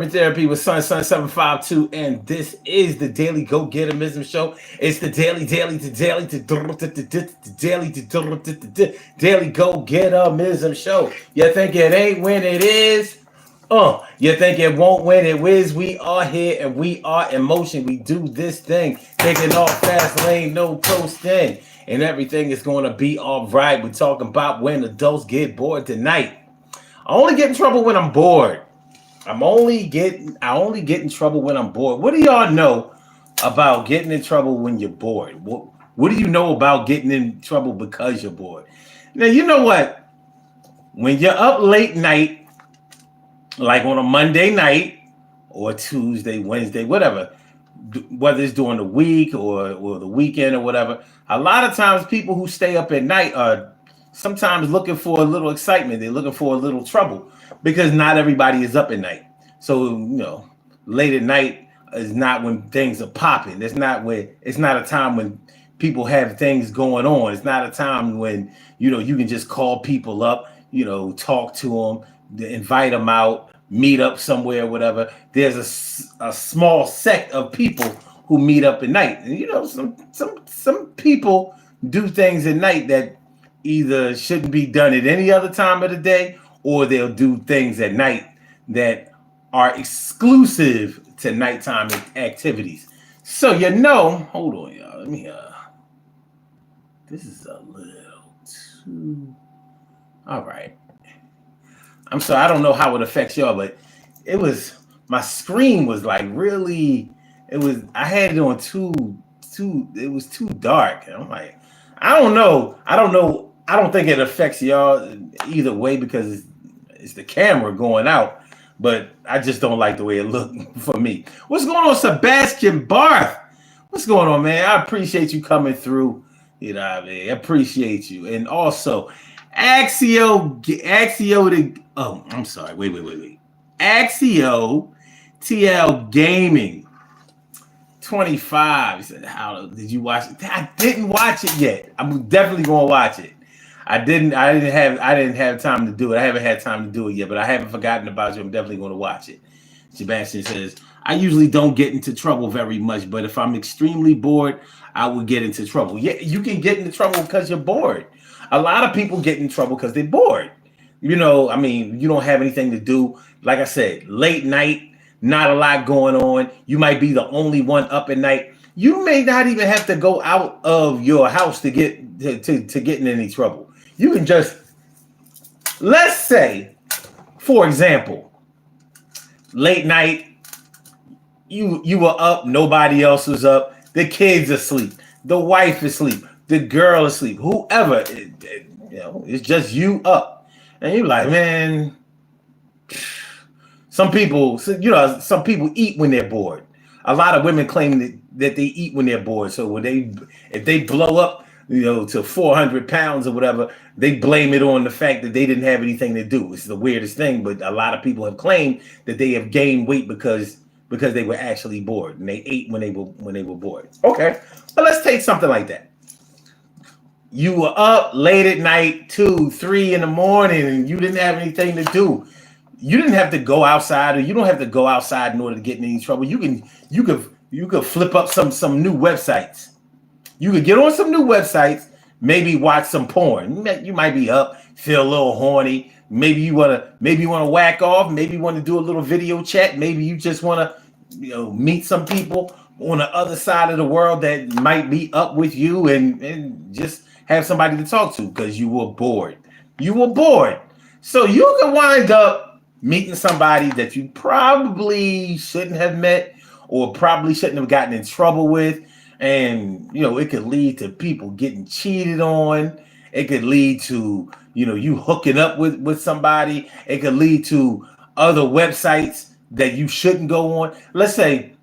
Therapy with Sun 752, and this is the Daily Go Getimism Show. It's the Daily Go Getimism Show. You think it ain't when it is? You think it won't when it whiz? We are here and we are in motion. We do this thing, taking off fast lane, no coasting, and everything is going to be all right. We're talking about when adults get bored tonight. I only get in trouble when I'm bored. I only get in trouble when I'm bored. What do y'all know about getting in trouble when you're bored? What do you know about getting in trouble because you're bored? Now, you know what? When you're up late night, like on a Monday night or Tuesday, Wednesday, whatever, whether it's during the week or the weekend or whatever, a lot of times people who stay up at night are sometimes looking for a little excitement. They're looking for a little trouble because not everybody is up at night. So, late at night is not when things are popping. It's not a time when people have things going on. It's not a time when, you can just call people up, talk to them, invite them out, meet up somewhere, whatever. There's a small sect of people who meet up at night. And, some people do things at night that either shouldn't be done at any other time of the day, or they'll do things at night that are exclusive to nighttime activities. So hold on, y'all. Let me this is a little too all right. I'm sorry, I don't know how it affects y'all, but my screen was like really, I had it on it was too dark. And I'm like, I don't know. I don't think it affects y'all either way because it's the camera going out, but I just don't like the way it looked for me. What's going on, Sebastian Barth? What's going on, man? I appreciate you coming through. You know what I mean? I appreciate you. And also, I'm sorry. Wait. Axio TL Gaming 25. He said, "How did you watch it?" I didn't watch it yet. I'm definitely gonna watch it. I didn't have time to do it. I haven't had time to do it yet, but I haven't forgotten about you. I'm definitely going to watch it. Sebastian says, I usually don't get into trouble very much, but if I'm extremely bored, I will get into trouble. Yeah, you can get into trouble because you're bored. A lot of people get in trouble because they're bored. You don't have anything to do. Like I said, late night, not a lot going on. You might be the only one up at night. You may not even have to go out of your house to get to get in any trouble. You can just, let's say, for example, late night, you were up, nobody else was up, the kids asleep, the wife is asleep, the girl is asleep, whoever, it's just you up. And you're like, man, some people eat when they're bored. A lot of women claim that they eat when they're bored. So if they blow up, to 400 pounds or whatever, they blame it on the fact that they didn't have anything to do. It's the weirdest thing, but a lot of people have claimed that they have gained weight because they were actually bored and they ate when they were bored. Okay, but let's take something like that. You were up late at night, 2, 3 in the morning, and you didn't have anything to do. You didn't have to go outside, or you don't have to go outside in order to get in any trouble. You could flip up some new websites. You could get on some new websites, maybe watch some porn. You might be up, feel a little horny. Maybe you wanna whack off. Maybe you want to do a little video chat. Maybe you just want to, meet some people on the other side of the world that might be up with you and just have somebody to talk to because you were bored. You were bored. So you can wind up meeting somebody that you probably shouldn't have met or probably shouldn't have gotten in trouble with. And, it could lead to people getting cheated on. It could lead to, you hooking up with somebody. It could lead to other websites that you shouldn't go on. Let's say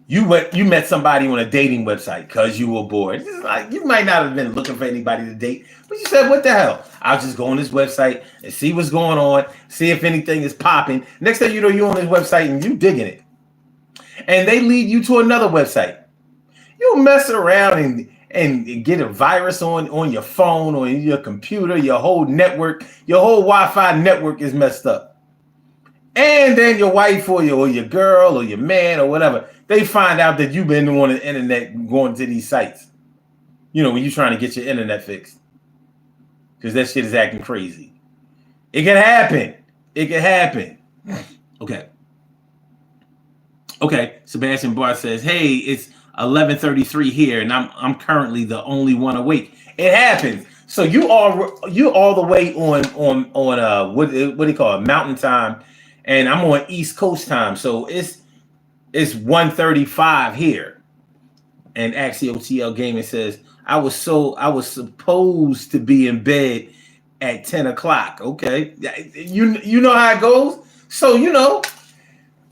you met somebody on a dating website because you were bored. Like, you might not have been looking for anybody to date, but you said, what the hell? I'll just go on this website and see what's going on, see if anything is popping. Next thing you know, you're on this website and you digging it. And they lead you to another website. You mess around and get a virus on your phone or your computer, your whole network, your whole Wi-Fi network is messed up. And then your wife or your girl or your man or whatever, they find out that you've been on the internet going to these sites. You know, when you're trying to get your internet fixed. Because that shit is acting crazy. It can happen. It can happen. Okay. Okay. Sebastian Barr says, hey, it's 11:33 here, and I'm currently the only one awake. It happens. So you all the way on what do you call it, mountain time, and I'm on East Coast time. So it's 1:35 here. And Axio TL Gaming says, I was supposed to be in bed at 10 o'clock. Okay. You know how it goes. So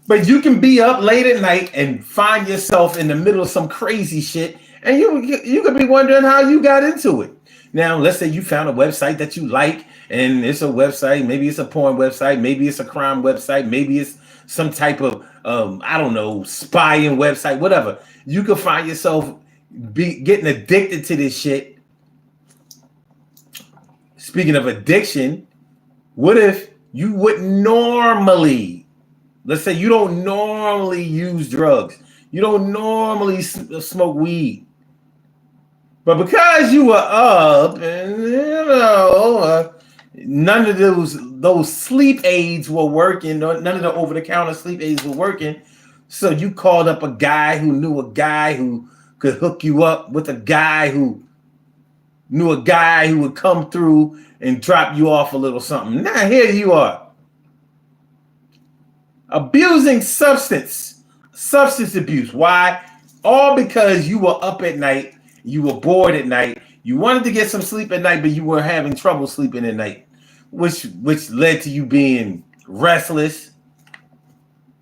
but you can be up late at night and find yourself in the middle of some crazy shit, and you could be wondering how you got into it. Now, let's say you found a website that you like, and it's a website, maybe it's a porn website, maybe it's a crime website, maybe it's some type of I don't know, spying website, whatever. You could find yourself getting addicted to this shit. Speaking of addiction, what if you wouldn't normally, let's say you don't normally use drugs, you don't normally smoke weed, but because you were up and none of those sleep aids were working, none of the over-the-counter sleep aids were working, so you called up a guy who knew a guy who could hook you up with a guy who knew a guy who would come through and drop you off a little something. Now here you are, abusing substance abuse. Why? All because you were up at night, you were bored at night, you wanted to get some sleep at night, but you were having trouble sleeping at night, which led to you being restless,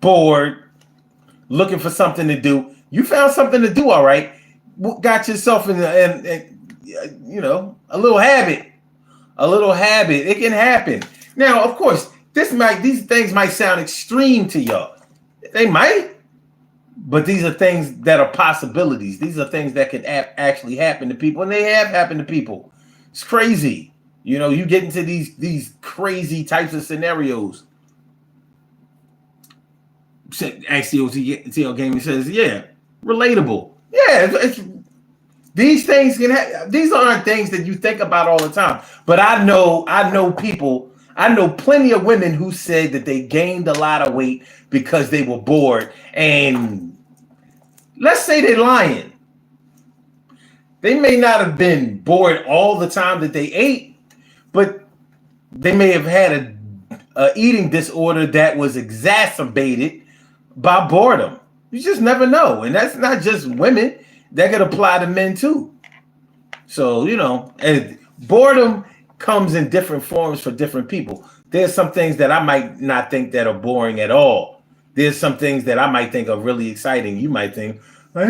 bored, looking for something to do. You found something to do, all right. Got yourself in a little habit. It can happen. Now, of course, these things might sound extreme to y'all. They might, but these are things that are possibilities. These are things that can actually happen to people, and they have happened to people. It's crazy. You get into these crazy types of scenarios. XTO Gaming says, yeah, relatable. Yeah, these things these aren't things that you think about all the time. But I know people, I know plenty of women who said that they gained a lot of weight because they were bored. And let's say they're lying. They may not have been bored all the time that they ate, but they may have had a eating disorder that was exacerbated by boredom. You just never know. And that's not just women. That could apply to men too. So, boredom comes in different forms for different people. There's some things that I might not think that are boring at all. There's some things that I might think are really exciting. You might think, For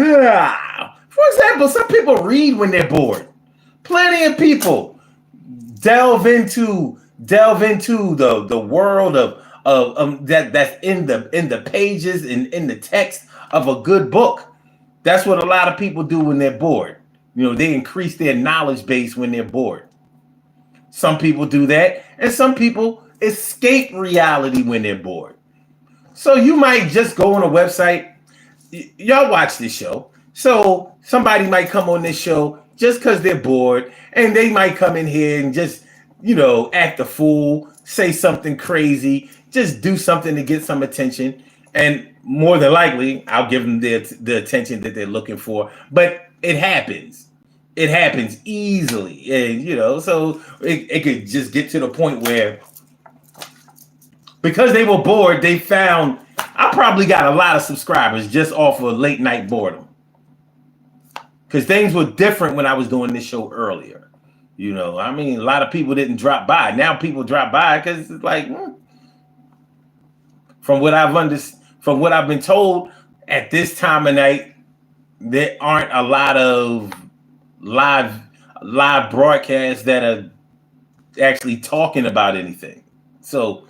example, some people read when they're bored. Plenty of people delve into the world of that's in the pages and in the text of a good book. That's what a lot of people do when they're bored. They increase their knowledge base when they're bored. Some people do that, and some people escape reality when they're bored. So you might just go on a website. Y'all watch this show. So somebody might come on this show just because they're bored, and they might come in here and just, act a fool, say something crazy, just do something to get some attention. And more than likely, I'll give them the attention that they're looking for. But it happens. It happens easily. And, so it could just get to the point where, because they were bored, they found, I probably got a lot of subscribers just off of late night boredom. Because things were different when I was doing this show earlier. A lot of people didn't drop by. Now people drop by because it's like, from what I've been told, at this time of night, there aren't a lot of live broadcasts that are actually talking about anything. So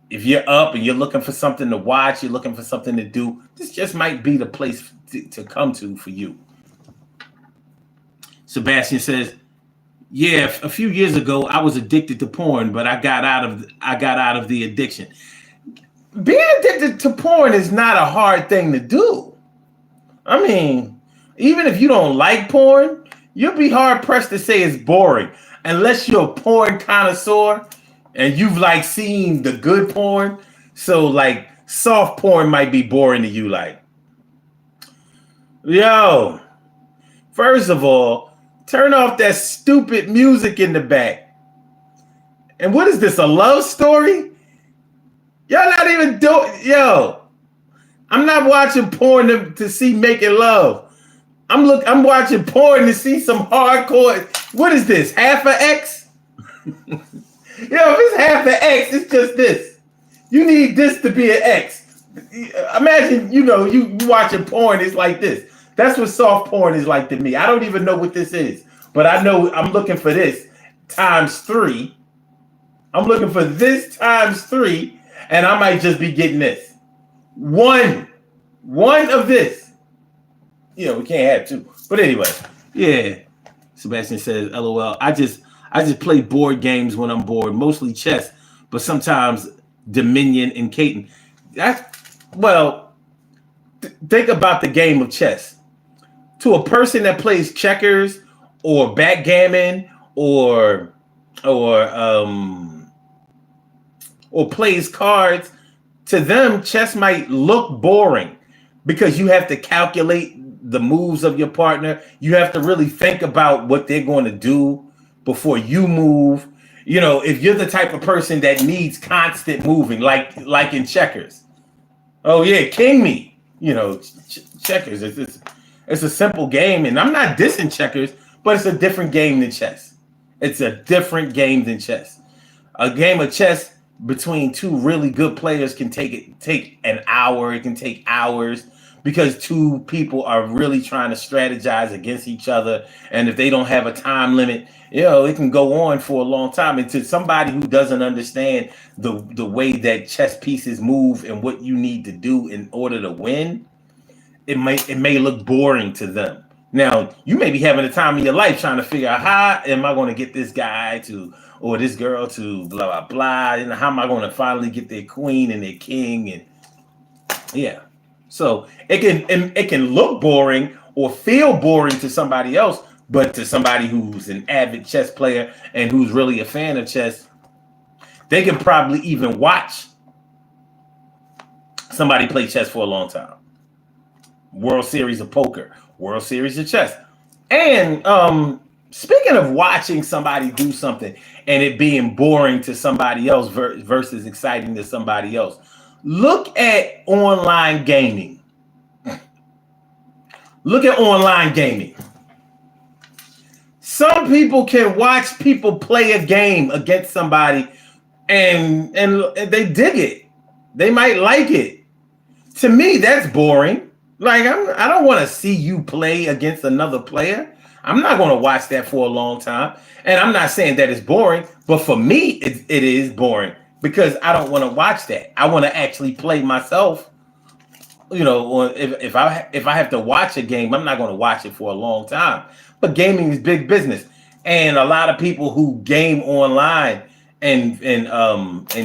if you're up and you're looking for something to watch, you're looking for something to do, this just might be the place to come to for you. Sebastian says, yeah, a few years ago I was addicted to porn, but I got out of the addiction. being addicted to porn is not a hard thing to do. I mean, even if you don't like porn, you'll be hard pressed to say it's boring unless you're a porn connoisseur and you've like seen the good porn. So like soft porn might be boring to you. Like, yo, first of all, turn off that stupid music in the back. And what is this, a love story? Y'all not even doing, yo, I'm not watching porn to see making love. I'm watching porn to see some hardcore. What is this? Half an X? Yo, if it's half an X, it's just this. You need this to be an X. Imagine, you watching porn, it's like this. That's what soft porn is like to me. I don't even know what this is, but I know I'm looking for this times 3. I'm looking for this times 3, and I might just be getting this. One of this. We can't have 2. But anyway, yeah. Sebastian says, LOL. I just play board games when I'm bored, mostly chess, but sometimes Dominion and Catan. Think about the game of chess. To a person that plays checkers or backgammon or plays cards, to them, chess might look boring because you have to calculate the moves of your partner. You have to really think about what they're going to do before you move. If you're the type of person that needs constant moving, like in checkers. Oh yeah, king me. Checkers. It's a simple game, and I'm not dissing checkers, but it's a different game than chess. It's a different game than chess. A game of chess between 2 really good players can take an hour. It can take hours because 2 people are really trying to strategize against each other. And if they don't have a time limit, it can go on for a long time. And to somebody who doesn't understand the way that chess pieces move and what you need to do in order to win, it may look boring to them. Now, you may be having a time of your life trying to figure out how am I going to get this guy to or this girl to blah blah blah, and how am I going to finally get their queen and their king, and yeah. So it can look boring or feel boring to somebody else, but to somebody who's an avid chess player and who's really a fan of chess, they can probably even watch somebody play chess for a long time. World Series of Poker, World Series of Chess. And speaking of watching somebody do something and it being boring to somebody else versus exciting to somebody else, look at online gaming. Look at online gaming. Some people can watch people play a game against somebody and they dig it. They might like it. To me, that's boring. Like, I don't want to see you play against another player. I'm not going to watch that for a long time. And I'm not saying that it's boring, but for me, it is boring because I don't want to watch that. I want to actually play myself. If I have to watch a game, I'm not going to watch it for a long time. But gaming is big business, and a lot of people who game online and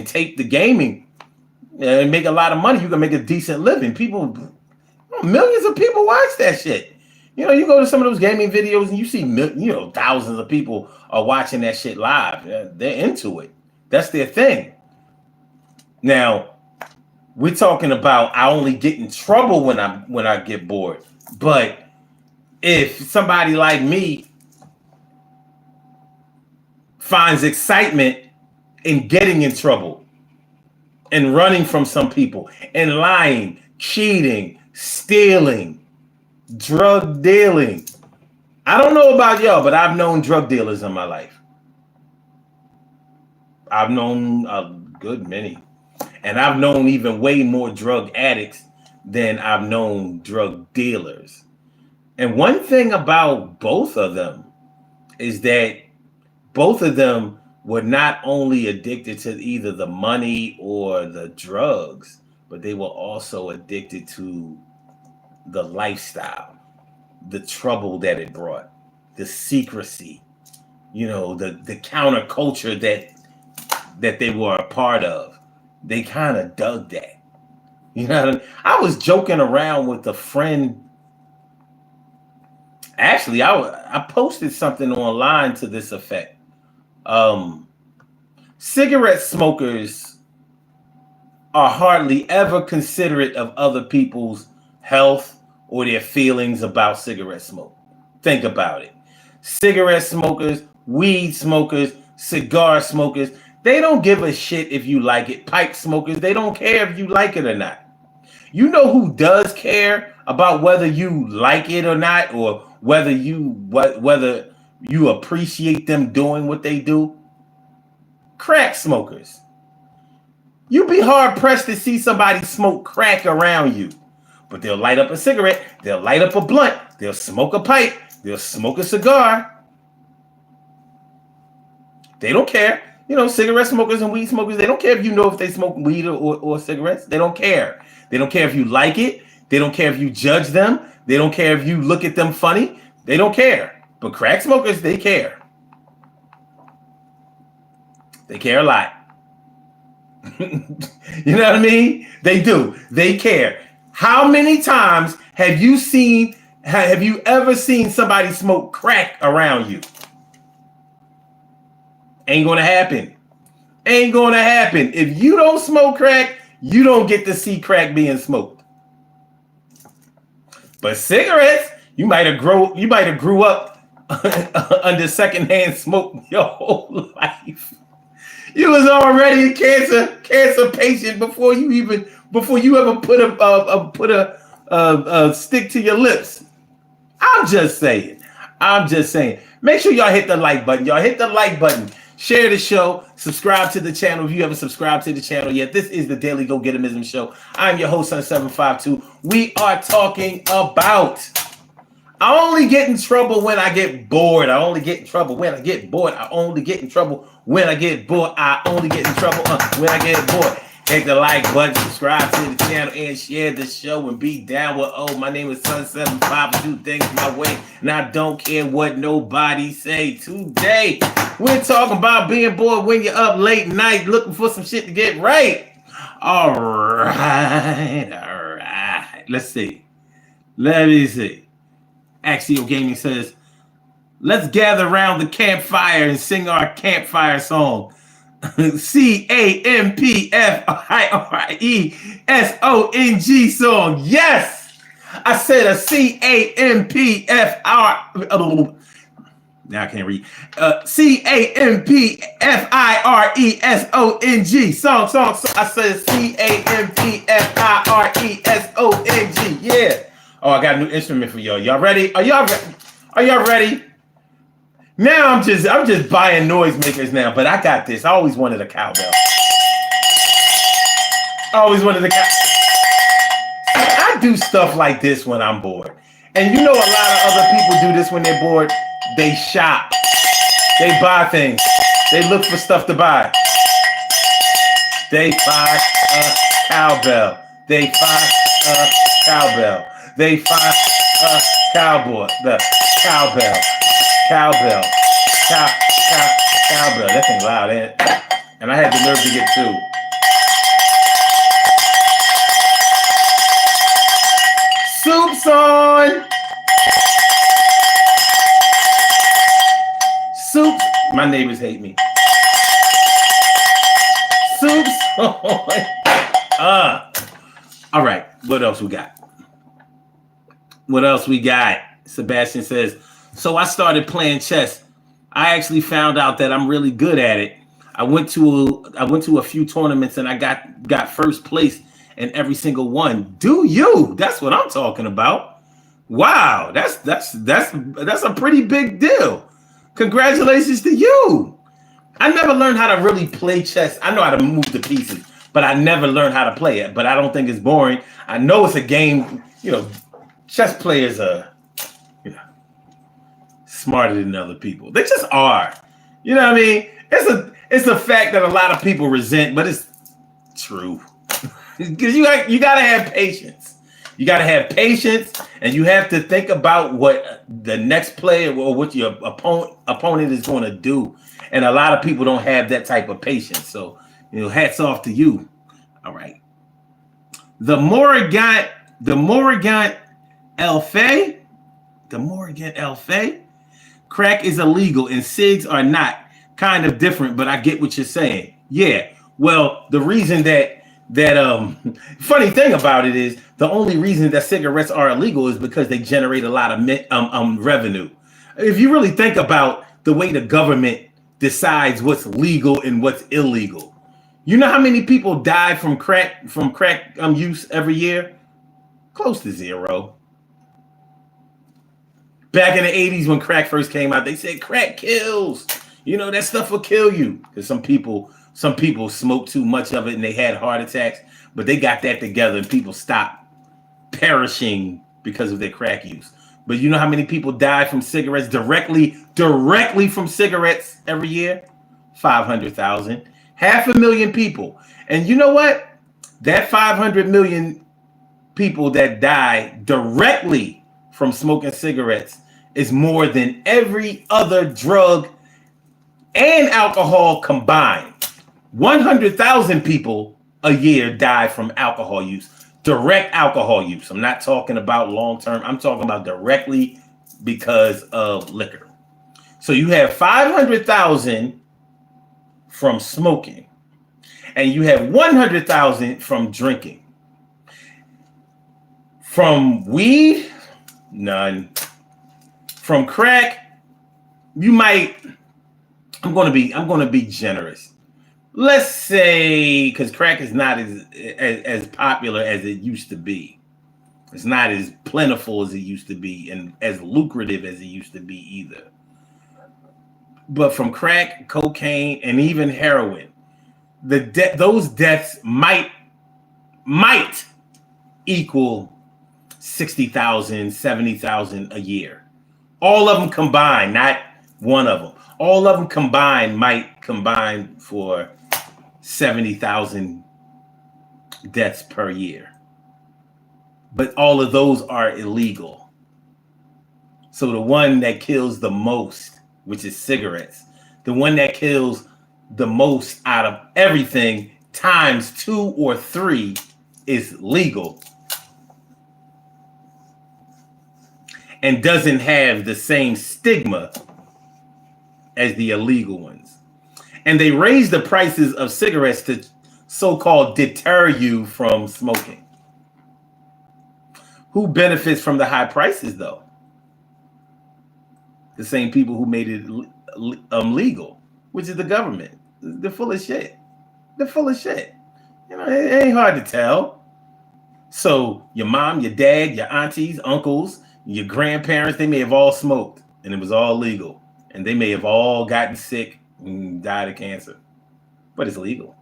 take the gaming and make a lot of money. You can make a decent living. Millions of people watch that shit. You go to some of those gaming videos and you see, thousands of people are watching that shit live. They're into it. That's their thing. Now, we're talking about I only get in trouble when I get bored. But if somebody like me finds excitement in getting in trouble and running from some people and lying, cheating, stealing, drug dealing. I don't know about y'all, but I've known drug dealers in my life. I've known a good many. And I've known even way more drug addicts than I've known drug dealers. And one thing about both of them is that both of them were not only addicted to either the money or the drugs, but they were also addicted to the lifestyle, the trouble that it brought, the secrecy, the counterculture that they were a part of. They kind of dug that. You know what I mean? I was joking around with a friend. Actually, I posted something online to this effect. Um, Cigarette smokers are hardly ever considerate of other people's health or their feelings about cigarette smoke. Think about it. Cigarette smokers, weed smokers, cigar smokers, they don't give a shit if you like it. Pipe smokers, they don't care if you like it or not. You know who does care about whether you like it or not, or whether you appreciate them doing what they do? Crack smokers. You'd be hard pressed to see somebody smoke crack around you. But they'll light up a cigarette, they'll light up a blunt, they'll smoke a pipe, they'll smoke a cigar. They don't care. You know, cigarette smokers and weed smokers, they don't care if you know if they smoke weed or cigarettes. They don't care. They don't care if you like it. They don't care if you judge them. They don't care if you look at them funny. They don't care. But crack smokers, they care. They care a lot. You know what I mean? They do. They care. How many times have you ever seen somebody smoke crack around you? Ain't gonna happen. Ain't gonna happen. If you don't smoke crack, you don't get to see crack being smoked. But cigarettes, you might have grew up under secondhand smoke your whole life. You was already a cancer patient before you ever put a stick to your lips. I'm just saying. Make sure y'all hit the like button. Y'all hit the like button. Share the show. Subscribe to the channel if you haven't subscribed to the channel yet. This is the Daily Go Getimism Show. I'm your host, Sone752. We are talking about I only get in trouble when I get bored. I only get in trouble when I get bored. I only get in trouble when I get bored. I only get in trouble when I get bored. Hit the like button, subscribe to the channel, and share the show and be down with my name is Sone752. I do things my way, and I don't care what nobody say. Today, we're talking about being bored when you're up late night looking for some shit to get right. All right. Let's see. Let me see. Axial Gaming says, let's gather around the campfire and sing our campfire song. CAMPFIRESONG song. Yes! I said a CAMPFR. Now I can't read. CAMPFIRESONG song. I said CAMPFIRESONG. Yeah. Oh, I got a new instrument for y'all. Y'all ready? Are y'all ready? Now I'm just buying noisemakers now, but I got this. I always wanted a cowbell. I do stuff like this when I'm bored. And you know a lot of other people do this when they're bored. They shop. They buy things. They look for stuff to buy. They buy a cowbell. They buy a cowbell. They find a cowboy, the cowbell. Cowbell. That thing loud, ain't it? And I had the nerve to get two. Soup's on. Soups. My neighbors hate me. Soup's on. All right. What else we got? Sebastian says, so I started playing chess. I actually found out that I'm really good at it. I went to a few tournaments and I got first place in every single one. Do you? That's what I'm talking about. Wow, that's a pretty big deal. Congratulations to you. I never learned how to really play chess. I know how to move the pieces, but I never learned how to play it. But I don't think it's boring. I know it's a game, chess players are smarter than other people. They just are. You know what I mean? It's a fact that a lot of people resent, but it's true. Because you gotta have patience. You gotta have patience, and you have to think about what the next player or what your opponent is going to do. And a lot of people don't have that type of patience. So, hats off to you. All right. The Morrigan Elfe, the Morrigan Elfe, crack is illegal and cigs are not. Kind of different, but I get what you're saying. Yeah. Well, the reason that funny thing about it is the only reason that cigarettes are illegal is because they generate a lot of revenue. If you really think about the way the government decides what's legal and what's illegal, you know how many people die from crack use every year? Close to zero. Back in the 80s when crack first came out, they said crack kills. You know, that stuff will kill you. Because some people smoked too much of it and they had heart attacks, but they got that together and people stopped perishing because of their crack use. But you know how many people die from cigarettes directly from cigarettes every year? 500,000. 500,000 people. And you know what? That 500 million people that die directly from smoking cigarettes is more than every other drug and alcohol combined. 100,000 people a year die from alcohol use, direct alcohol use. I'm not talking about long-term. I'm talking about directly because of liquor. So you have 500,000 from smoking, and you have 100,000 from drinking. From weed, none. From crack, you might. I'm gonna be generous. Let's say, because crack is not as popular as it used to be. It's not as plentiful as it used to be, and as lucrative as it used to be either. But from crack, cocaine, and even heroin, those deaths might equal 60,000, 70,000 a year. All of them combined, not one of them. All of them combined might combine for 70,000 deaths per year. But all of those are illegal. So the one that kills the most, which is cigarettes, the one that kills the most out of everything times 2 or 3 is legal and doesn't have the same stigma as the illegal ones. And they raise the prices of cigarettes to so-called deter you from smoking. Who benefits from the high prices, though? The same people who made it legal, which is the government. They're full of shit. They're full of shit. You know, it ain't hard to tell. So your mom, your dad, your aunties, uncles, your grandparents, they may have all smoked and it was all legal. And they may have all gotten sick and died of cancer. But it's legal.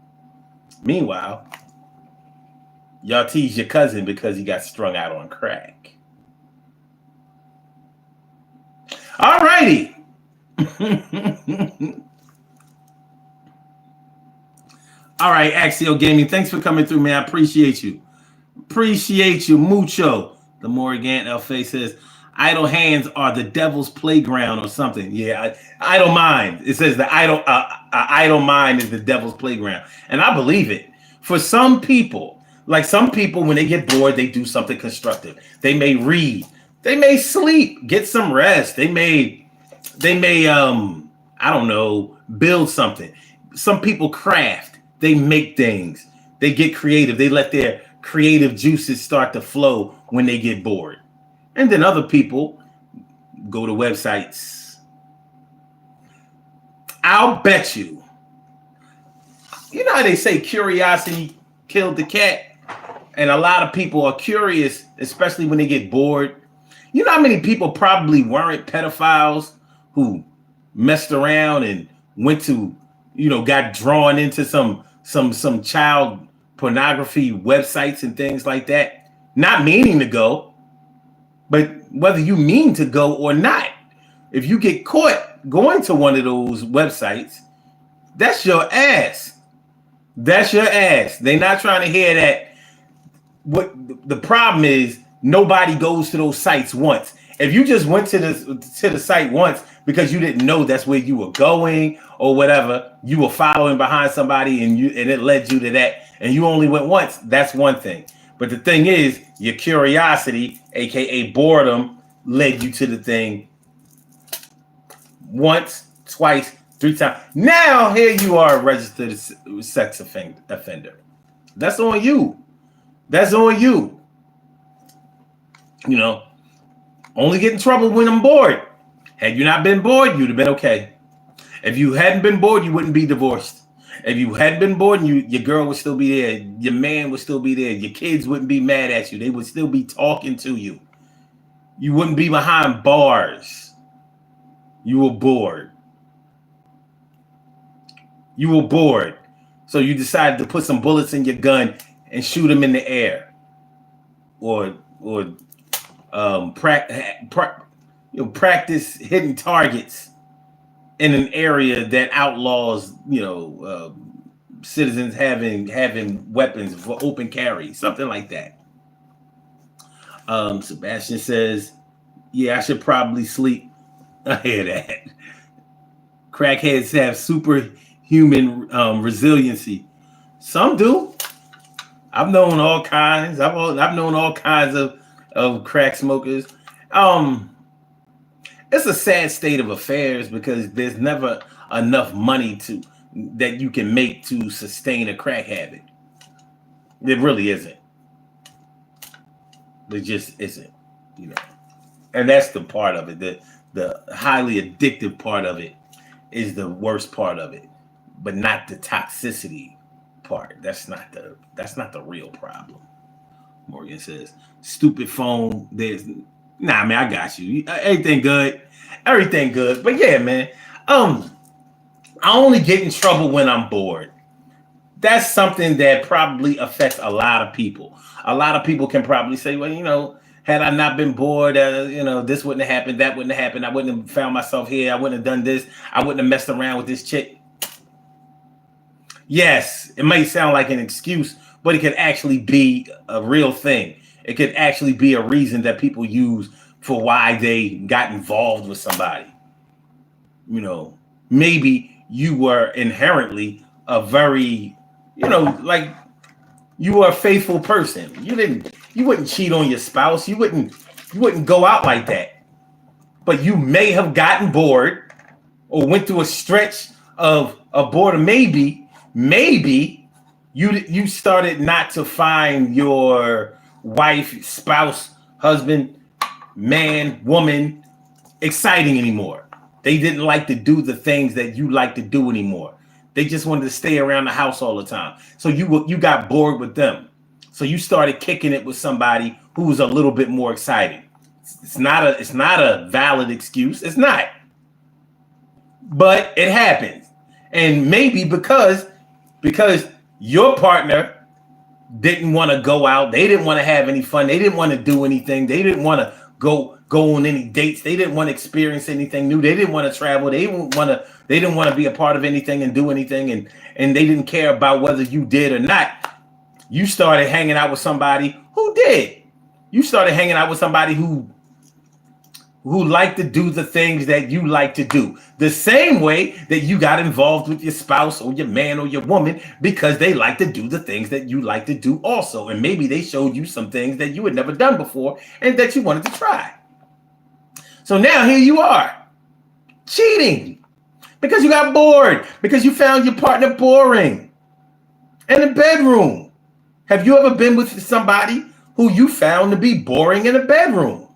Meanwhile, y'all tease your cousin because he got strung out on crack. All righty. All right, Axial Gaming. Thanks for coming through, man. I appreciate you. Appreciate you mucho. The Morrigan Elfe says, idle hands are the devil's playground or something. Yeah, idle mind. It says the idle mind is the devil's playground. And I believe it. For some people, like some people, when they get bored, they do something constructive. They may read. They may sleep, get some rest. They may, I don't know, build something. Some people craft. They make things. They get creative. They let their creative juices start to flow when they get bored. And then other people go to websites. I'll bet you. You know how they say curiosity killed the cat? And a lot of people are curious, especially when they get bored. You know how many people probably weren't pedophiles who messed around and went to, got drawn into some child pornography websites and things like that, not meaning to go, but whether you mean to go or not, if you get caught going to one of those websites, that's your ass. That's your ass. They're not trying to hear that. What the problem is, nobody goes to those sites once. If you just went to the site once because you didn't know that's where you were going or whatever, you were following behind somebody and it led you to that, and you only went once, that's one thing. But the thing is, your curiosity, aka boredom, led you to the thing once, twice, 3 times. Now here you are, a registered sex offender. That's on you. That's on you. You know, only get in trouble when I'm bored. Had you not been bored, you'd have been okay. If you hadn't been bored, you wouldn't be divorced. If you hadn't been bored, your girl would still be there. Your man would still be there. Your kids wouldn't be mad at you. They would still be talking to you. You wouldn't be behind bars. You were bored. You were bored. So you decided to put some bullets in your gun and shoot them in the air. Or practice hitting targets in an area that outlaws, citizens having weapons for open carry, something like that. Sebastian says, yeah, I should probably sleep. I hear that. Crackheads have superhuman resiliency. Some do. I've known all kinds. I've known all kinds of crack smokers. It's a sad state of affairs because there's never enough money that you can make to sustain a crack habit. It really isn't. It just isn't, And that's the part of it. The highly addictive part of it is the worst part of it, but not the toxicity part. That's not the real problem. Morgan says, stupid phone. Nah, man, I got you. Everything good. But yeah, man. I only get in trouble when I'm bored. That's something that probably affects a lot of people. A lot of people can probably say, well, had I not been bored, this wouldn't have happened, that wouldn't have happened. I wouldn't have found myself here. I wouldn't have done this. I wouldn't have messed around with this chick. Yes, it might sound like an excuse, but it could actually be a real thing. It could actually be a reason that people use for why they got involved with somebody. Maybe you were inherently a very, like you were a faithful person. You wouldn't cheat on your spouse. You wouldn't go out like that. But you may have gotten bored or went through a stretch of boredom. Maybe you started not to find your wife, spouse, husband, man, woman exciting anymore. They didn't like to do the things that you like to do anymore. They just wanted to stay around the house all the time. So you got bored with them. So you started kicking it with somebody who was a little bit more exciting. It's not a valid excuse. It's not. But it happens. And maybe because your partner didn't want to go out, they didn't want to have any fun, they didn't want to do anything, they didn't want to go on any dates, they didn't want to experience anything new, they didn't want to travel, they didn't want to be a part of anything and do anything, and they didn't care about whether you did or not. You started hanging out with somebody who did. You started hanging out with somebody who like to do the things that you like to do. The same way that you got involved with your spouse or your man or your woman because they like to do the things that you like to do also. And maybe they showed you some things that you had never done before and that you wanted to try. So now here you are, cheating because you got bored, because you found your partner boring in the bedroom. Have you ever been with somebody who you found to be boring in a bedroom?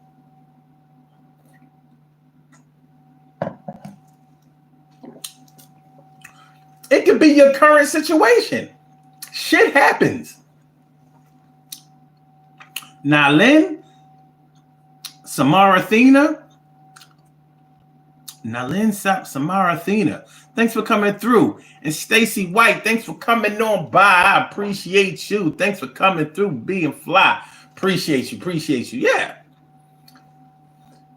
It could be your current situation. Shit happens. Nalin Samarathina. Thanks for coming through. And Stacy White, thanks for coming on by. I appreciate you. Thanks for coming through, being fly. Appreciate you. Yeah.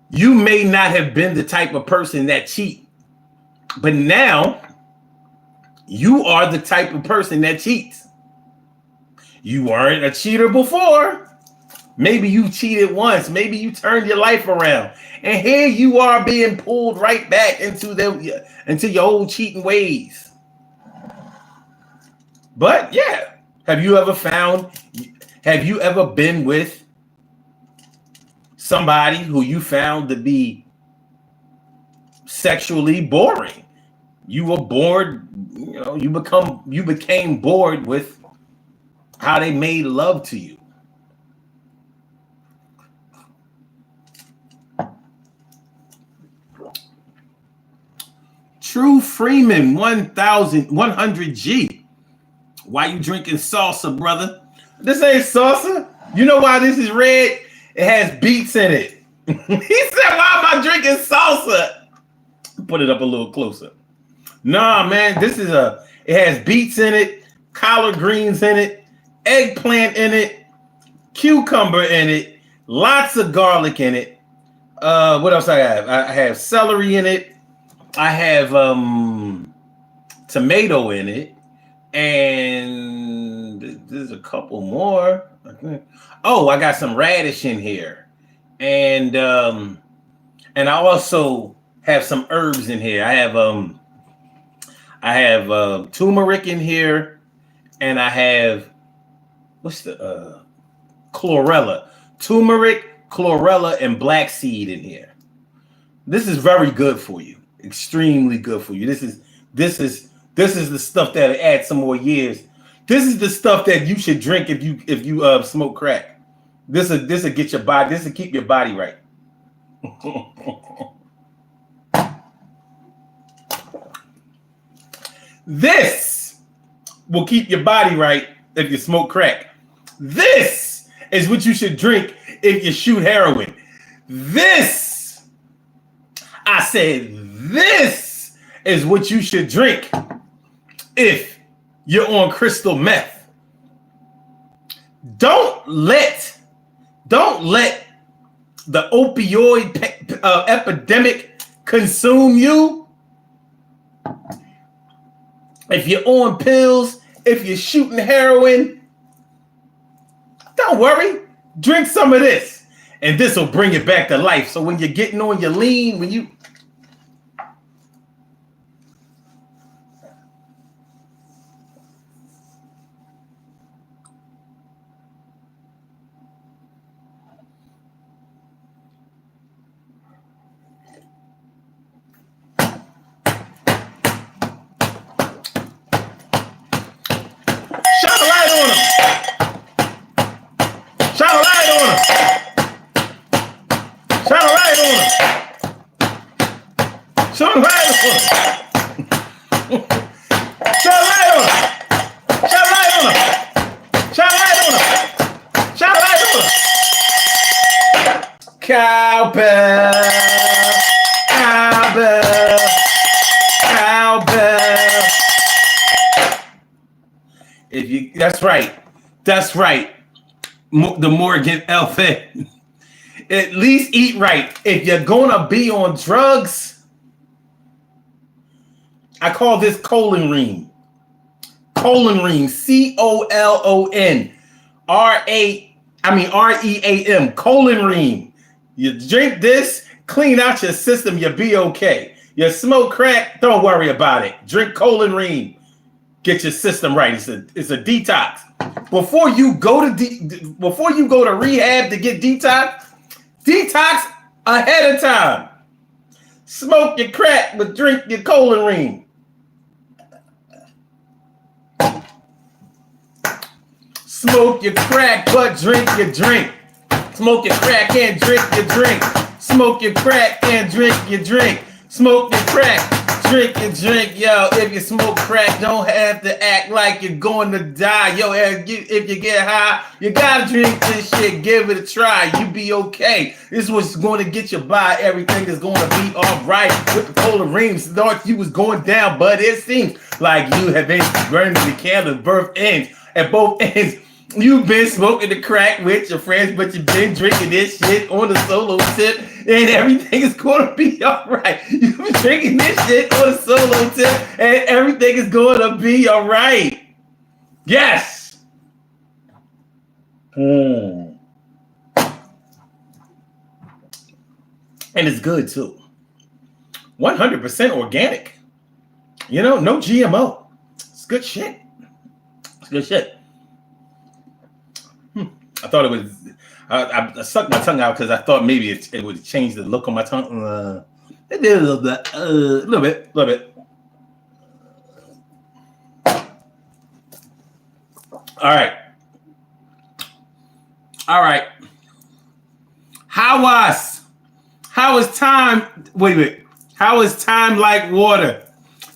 You may not have been the type of person that cheat, but now you are the type of person that cheats. You weren't a cheater before. Maybe you cheated once. Maybe you turned your life around. And here you are being pulled right back into your old cheating ways. But yeah, have you ever found Have you ever been with somebody who you found to be sexually boring? You were bored, you became bored with how they made love to you. True Freeman 1100G. Why you drinking salsa, brother? This ain't salsa. You know why this is red? It has beets in it. He said, why am I drinking salsa? Put it up a little closer. Nah, man, it has beets in it, collard greens in it, eggplant in it, cucumber in it, lots of garlic in it. What else I have? I have celery in it. I have tomato in it, and there's a couple more. Oh, I got some radish in here, and I also have some herbs in here. I have turmeric in here, and I have what's the chlorella, turmeric, chlorella, and black seed in here. This is very good for you. Extremely good for you. This is the stuff that adds some more years. This is the stuff that you should drink if you smoke crack. This will get your body. This will keep your body right. This will keep your body right if you smoke crack. This is what you should drink if you shoot heroin. I said, this is what you should drink if you're on crystal meth. Don't let the opioid epidemic consume you. If you're on pills, if you're shooting heroin, don't worry. Drink some of this, and this will bring it back to life. So when you're getting on your lean, when you shine a light on them. Shine a light on them. Shine a light on them. Shine a light on them. Shine a light on them. Shine a light on them. Shine a light on them. Shine a light on them. Cowbell. Cowbell. Cowbell. That's right. The Morgan Elfin. At least eat right. If you're gonna be on drugs, I call this colon ream. Colon ream. COLON. REAM. Colon ream. You drink this, clean out your system, you'll be okay. You smoke crack, don't worry about it. Drink colon ream. Get your system right. It's a detox. Before you go to rehab to get detox ahead of time. Smoke your crack, but drink your colon ream. Smoke your crack, but drink your drink. Smoke your crack and drink your drink. Smoke your crack and drink your drink. Smoke your crack, drink your drink. Yo, if you smoke crack, don't have to act like you're going to die. Yo, if you get high, you gotta drink this shit. Give it a try. You be okay. This is what's going to get you by. Everything is going to be all right. With the colon reams, thought you was going down, but it seems like you have been burning the candle at both ends. At both ends. You've been smoking the crack with your friends, but you've been drinking this shit on the solo tip, and everything is going to be all right. You've been drinking this shit on the solo tip, and everything is going to be all right. Yes. And it's good, too. 100% organic. You know, no GMO. It's good shit. It's good shit. I thought it was. I sucked my tongue out because I thought maybe it would change the look on my tongue. It did a little bit, a little bit. All right. How is time? Wait. How is time like water?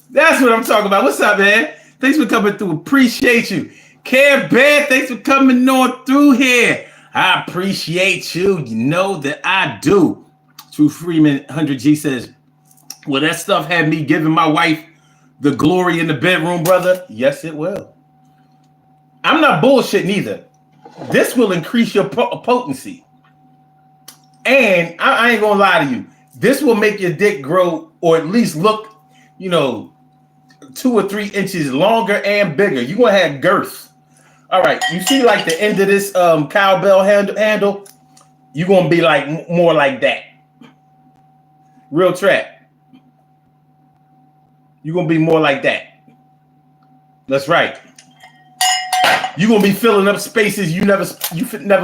That's what I'm talking about. What's up, man? Thanks for coming through. Appreciate you. Care Bear, thanks for coming on through here. I appreciate you. You know that I do. True Freeman 100G says, well, that stuff had me giving my wife the glory in the bedroom, brother. Yes, it will. I'm not bullshitting either. This will increase your potency. And I ain't gonna lie to you. This will make your dick grow, or at least look, 2 or 3 inches longer and bigger. You're gonna have girth. All right, you see like the end of this cowbell handle? You're gonna be like more like that. Real trap. You're gonna be more like that. That's right. You're gonna be filling up spaces you never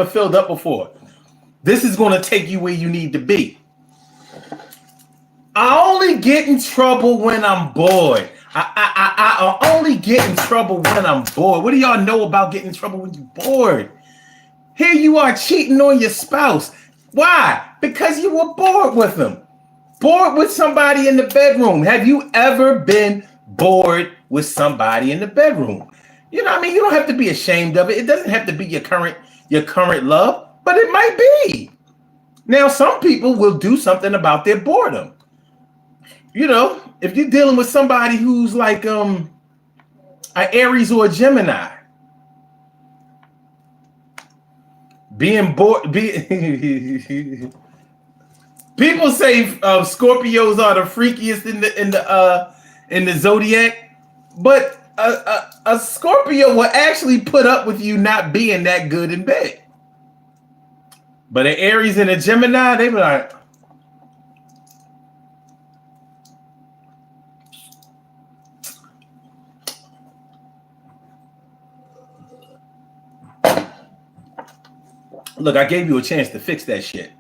filled up before. This is gonna take you where you need to be. I only get in trouble when I'm bored. I only get in trouble when I'm bored. What do y'all know about getting in trouble when you're bored? Here you are cheating on your spouse. Why? Because you were bored with them. Bored with somebody in the bedroom. Have you ever been bored with somebody in the bedroom? You know what I mean? You don't have to be ashamed of it. It doesn't have to be your current love, but it might be. Now, some people will do something about their boredom. If you're dealing with somebody who's like an Aries or a Gemini, being bored. People say Scorpios are the freakiest in the zodiac, but a Scorpio will actually put up with you not being that good in bed. But an Aries and a Gemini, they be like, look, I gave you a chance to fix that shit.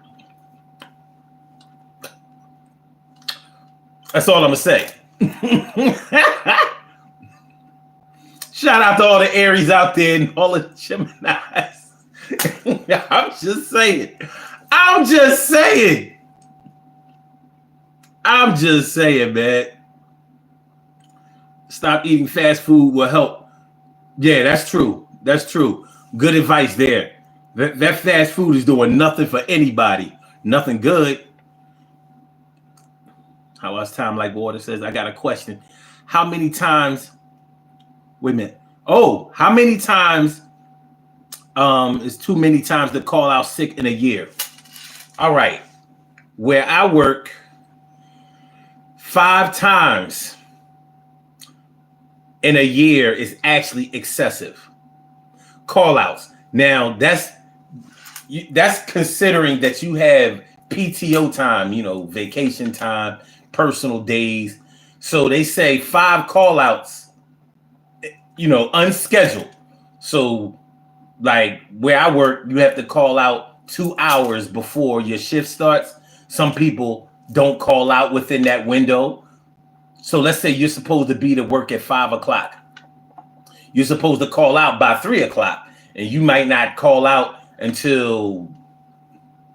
That's all I'm gonna say. Shout out to all the Aries out there and all the Geminis. I'm just saying, man. Stop eating fast food will help. Yeah, that's true. Good advice there. That fast food is doing nothing for anybody. Nothing good. How else time like water says, I got a question. How many times? Wait a minute. Oh, how many times is too many times to call out sick in a year? All right. Where I work, 5 times in a year is actually excessive. Call outs. Now that's considering that you have PTO time, vacation time, personal days. So they say 5 call outs, unscheduled. So like where I work, you have to call out 2 hours before your shift starts. Some people don't call out within that window. So let's say you're supposed to be to work at 5 o'clock. You're supposed to call out by 3 o'clock, and you might not call out until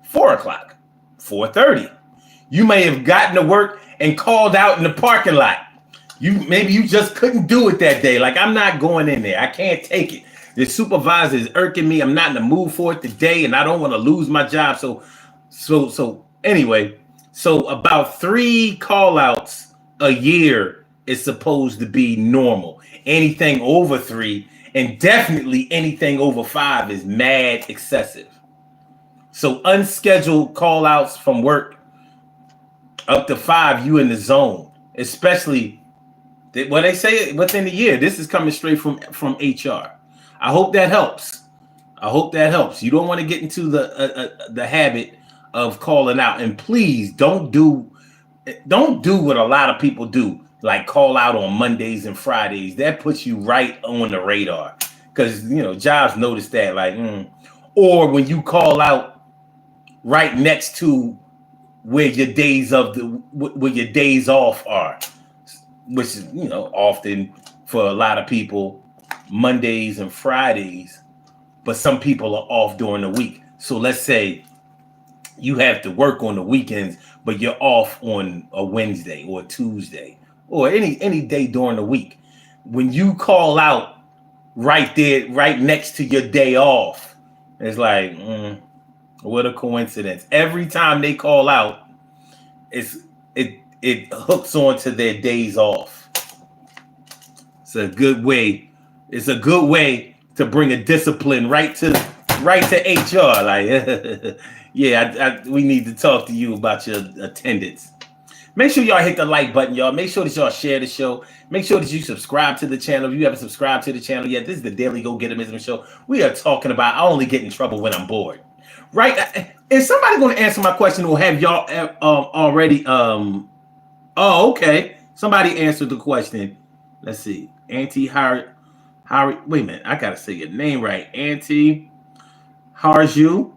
4 o'clock, 4:30. You may have gotten to work and called out in the parking lot. Maybe you just couldn't do it that day. Like, I'm not going in there. I can't take it. The supervisor is irking me. I'm not in the mood for it today, and I don't want to lose my job. So anyway, so about 3 call outs a year is supposed to be normal. Anything over 3 and definitely anything over 5 is mad excessive. So unscheduled call outs from work up to 5, you in the zone, especially what they say within the year. This is coming straight from HR. I hope that helps. You don't want to get into the habit of calling out, and please don't do what a lot of people do, like call out on Mondays and Fridays. That puts you right on the radar, because jobs notice that, like, or when you call out right next to where your days off are, which is, often for a lot of people, Mondays and Fridays, but some people are off during the week. So let's say you have to work on the weekends, but you're off on a Wednesday or a Tuesday or any day during the week. When you call out right there, right next to your day off, it's like, what a coincidence. Every time they call out, it hooks onto their days off. It's a good way. It's a good way to bring a discipline right to HR. Like, yeah, we need to talk to you about your attendance. Make sure y'all hit the like button, y'all. Make sure that y'all share the show. Make sure that you subscribe to the channel. If you haven't subscribed to the channel yet, this is the Daily Go Getimism Show. We are talking about I only get in trouble when I'm bored. Right? Is somebody going to answer my question, or have y'all already? Oh, okay. Somebody answered the question. Let's see. Auntie Harry. Wait a minute. I got to say your name right. Auntie Harju.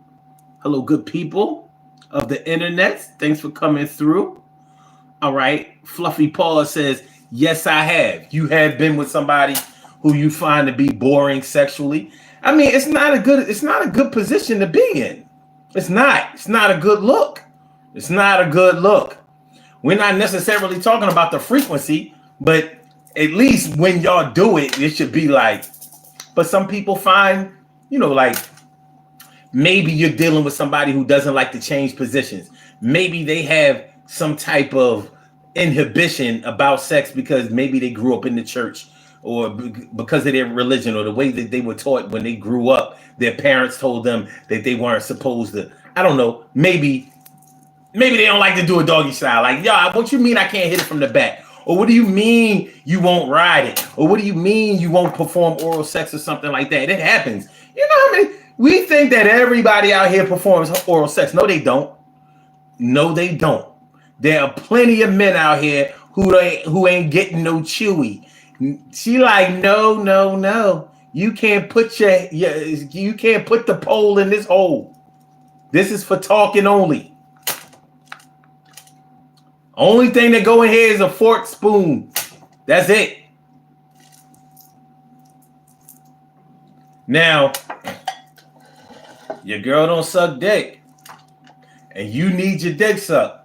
Hello, good people of the internet. Thanks for coming through. All right. Fluffy Paula says, yes, I have. You have been with somebody who you find to be boring sexually. I mean, it's not a good position to be in. It's not a good look. It's not a good look. We're not necessarily talking about the frequency, but at least when y'all do it, it should be like, but some people find, like maybe you're dealing with somebody who doesn't like to change positions. Maybe they have some type of inhibition about sex because maybe they grew up in the church, or because of their religion, or the way that they were taught when they grew up. Their parents told them that they weren't supposed to. I don't know. Maybe they don't like to do a doggy style. Like, what you mean I can't hit it from the back? Or what do you mean you won't ride it? Or what do you mean you won't perform oral sex or something like that? It happens. You know how many? We think that everybody out here performs oral sex. No, they don't. No, they don't. There are plenty of men out here who ain't getting no chewy. She like, no. You can't put you can't put the pole in this hole. This is for talking only. Only thing that go in here is a fork, spoon. That's it. Now, your girl don't suck dick, and you need your dick sucked.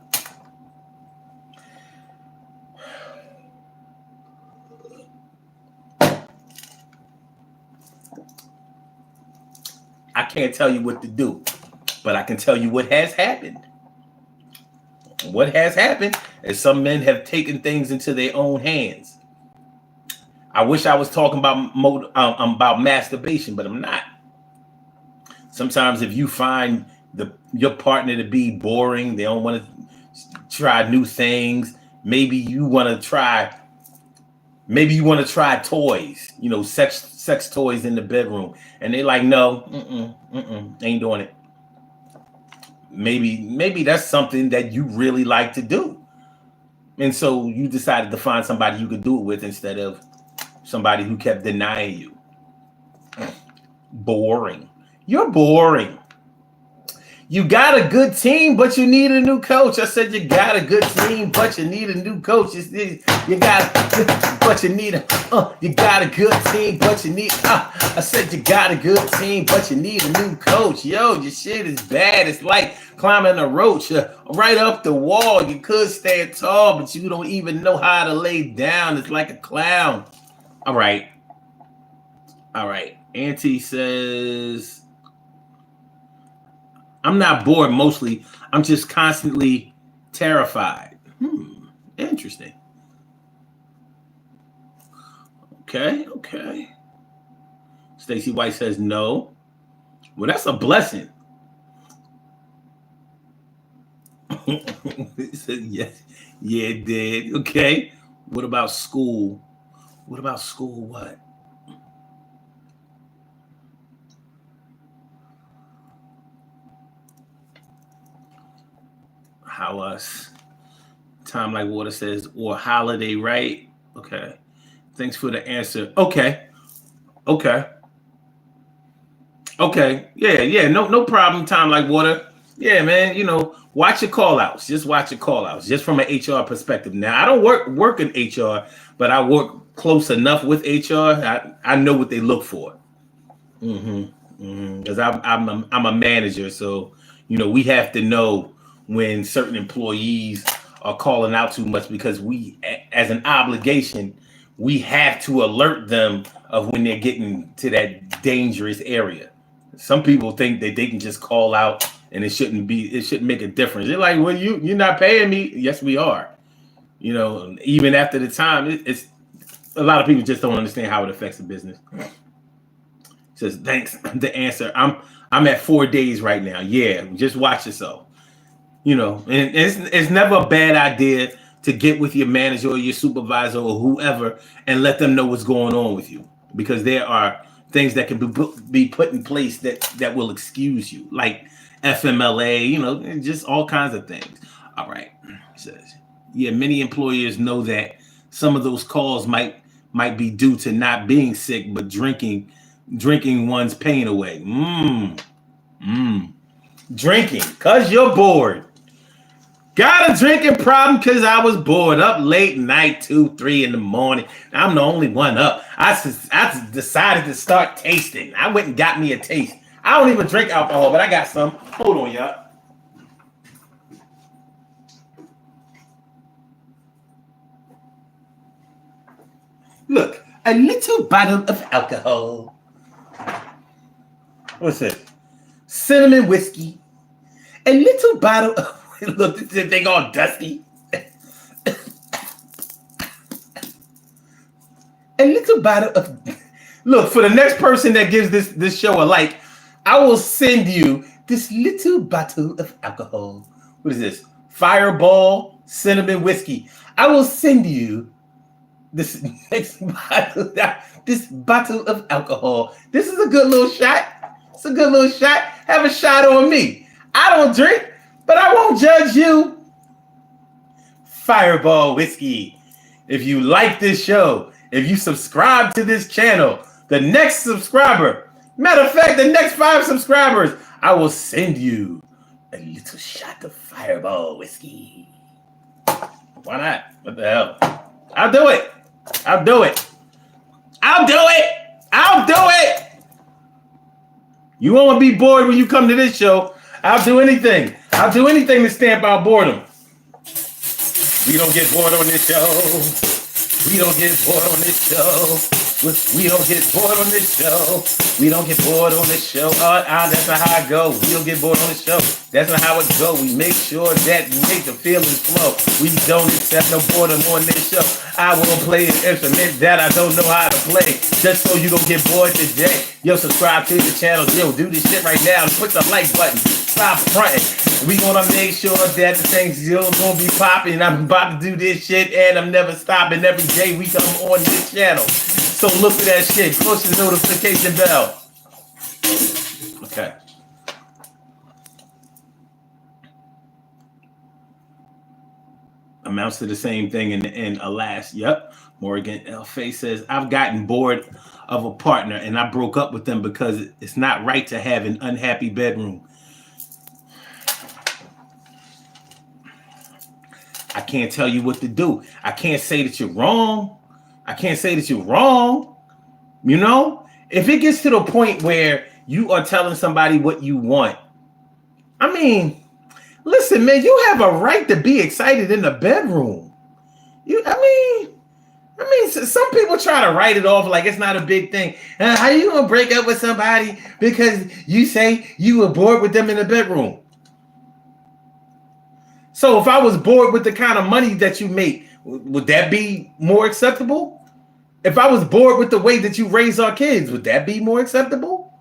I can't tell you what to do, but I can tell you what has happened. What has happened is some men have taken things into their own hands. I wish I was talking about masturbation, but I'm not. Sometimes if you find your partner to be boring, they don't want to try new things. Maybe you want to try toys, sex toys in the bedroom, and they like, no, ain't doing it. Maybe that's something that you really like to do, and so you decided to find somebody you could do it with instead of somebody who kept denying you. Boring. You're boring. You got a good team, but you need a new coach. I said you got a good team, but you need a new coach. You got a good team, but you need. I said you got a good team, but you need a new coach. Yo, your shit is bad. It's like climbing a roach right up the wall. You could stand tall, but you don't even know how to lay down. It's like a clown. All right. Auntie says, I'm not bored mostly. I'm just constantly terrified. Interesting. Okay. Stacy White says no. Well, that's a blessing. He said yes. Yeah, it did. Okay. What about school? What? How us? Time Like Water says, or holiday, right? Okay. Thanks for the answer. Okay. Okay. Yeah. No problem. Time like water. Yeah, man. Watch your call outs. Just watch your call outs. Just from an HR perspective. Now, I don't work in HR, but I work close enough with HR. I know what they look for. Because I'm a manager, so we have to know when certain employees are calling out too much because as an obligation, we have to alert them of when they're getting to that dangerous area. Some people think that they can just call out and it shouldn't make a difference. They're like, well, you're not paying me. Yes, we are. Even after the time, it's a lot of people just don't understand how it affects the business. Says thanks. The answer. I'm at 4 days right now. Yeah, just watch yourself. And it's never a bad idea to get with your manager or your supervisor or whoever and let them know what's going on with you, because there are things that can be put in place that will excuse you, like FMLA, and just all kinds of things. All right. It says, yeah, many employers know that some of those calls might be due to not being sick, but drinking one's pain away. Drinking, cause you're bored. Got a drinking problem because I was bored. Up late night, 2, 3 in the morning. I'm the only one up. I decided to start tasting. I went and got me a taste. I don't even drink alcohol, but I got some. Hold on, y'all. Look, a little bottle of alcohol. What's it? Cinnamon whiskey. A little bottle of... Look, this thing all dusty. A little bottle of... Look, for the next person that gives this show a like, I will send you this little bottle of alcohol. What is this? Fireball cinnamon whiskey. I will send you this next bottle, this bottle of alcohol. This is a good little shot. It's a good little shot. Have a shot on me. I don't drink, but I won't judge you. Fireball whiskey. If you like this show, if you subscribe to this channel, the next subscriber, matter of fact, the next 5 subscribers, I will send you a little shot of Fireball whiskey. Why not? What the hell? I'll do it. I'll do it. I'll do it. I'll do it. You won't be bored when you come to this show. I'll do anything. I'll do anything to stamp out boredom. We don't get bored on this show. We don't get bored on this show. We don't get bored on this show. We don't get bored on this show. That's not how I go. We don't get bored on this show. That's not how it go. We make sure that we make the feelings flow. We don't accept no boredom on this show. I will play an instrument that I don't know how to play, just so you don't get bored today. Yo, subscribe to the channel. Yo, do this shit right now. Put the like button. Stop fronting. We gonna make sure that the things gonna be popping. I'm about to do this shit and I'm never stopping. Every day we come on this channel. So look at that shit. Push the notification bell. Okay. Amounts to the same thing in the end. Alas, yep. Morgan L. Faye says, I've gotten bored of a partner and I broke up with them because it's not right to have an unhappy bedroom. I can't tell you what to do. I can't say that you're wrong. I can't say that you're wrong. If it gets to the point where you are telling somebody what you want, I mean, listen, man, you have a right to be excited in the bedroom. I mean, some people try to write it off like it's not a big thing. How you gonna break up with somebody because you say you were bored with them in the bedroom? So if I was bored with the kind of money that you make, would that be more acceptable? If I was bored with the way that you raise our kids, would that be more acceptable?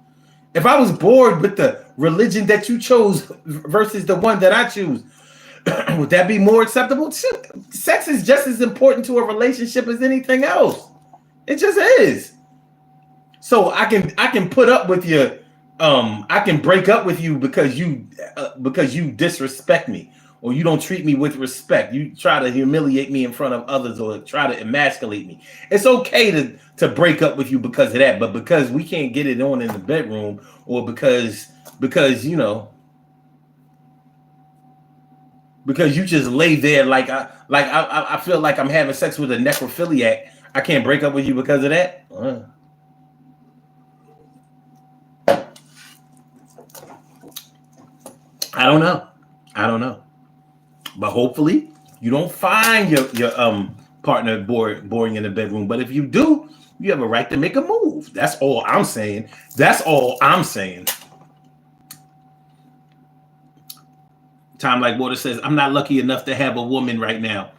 If I was bored with the religion that you chose versus the one that I choose, would that be more acceptable? Sex is just as important to a relationship as anything else. It just is. So I can put up with you. I can break up with you because you disrespect me, or you don't treat me with respect. You try to humiliate me in front of others or try to emasculate me. It's okay to break up with you because of that, but because we can't get it on in the bedroom, or because you know, because you just lay there like I feel like I'm having sex with a necrophiliac. I can't break up with you because of that. I don't know. But hopefully you don't find your partner boring in the bedroom. But if you do, you have a right to make a move. That's all I'm saying. Time Like Water says, I'm not lucky enough to have a woman right now.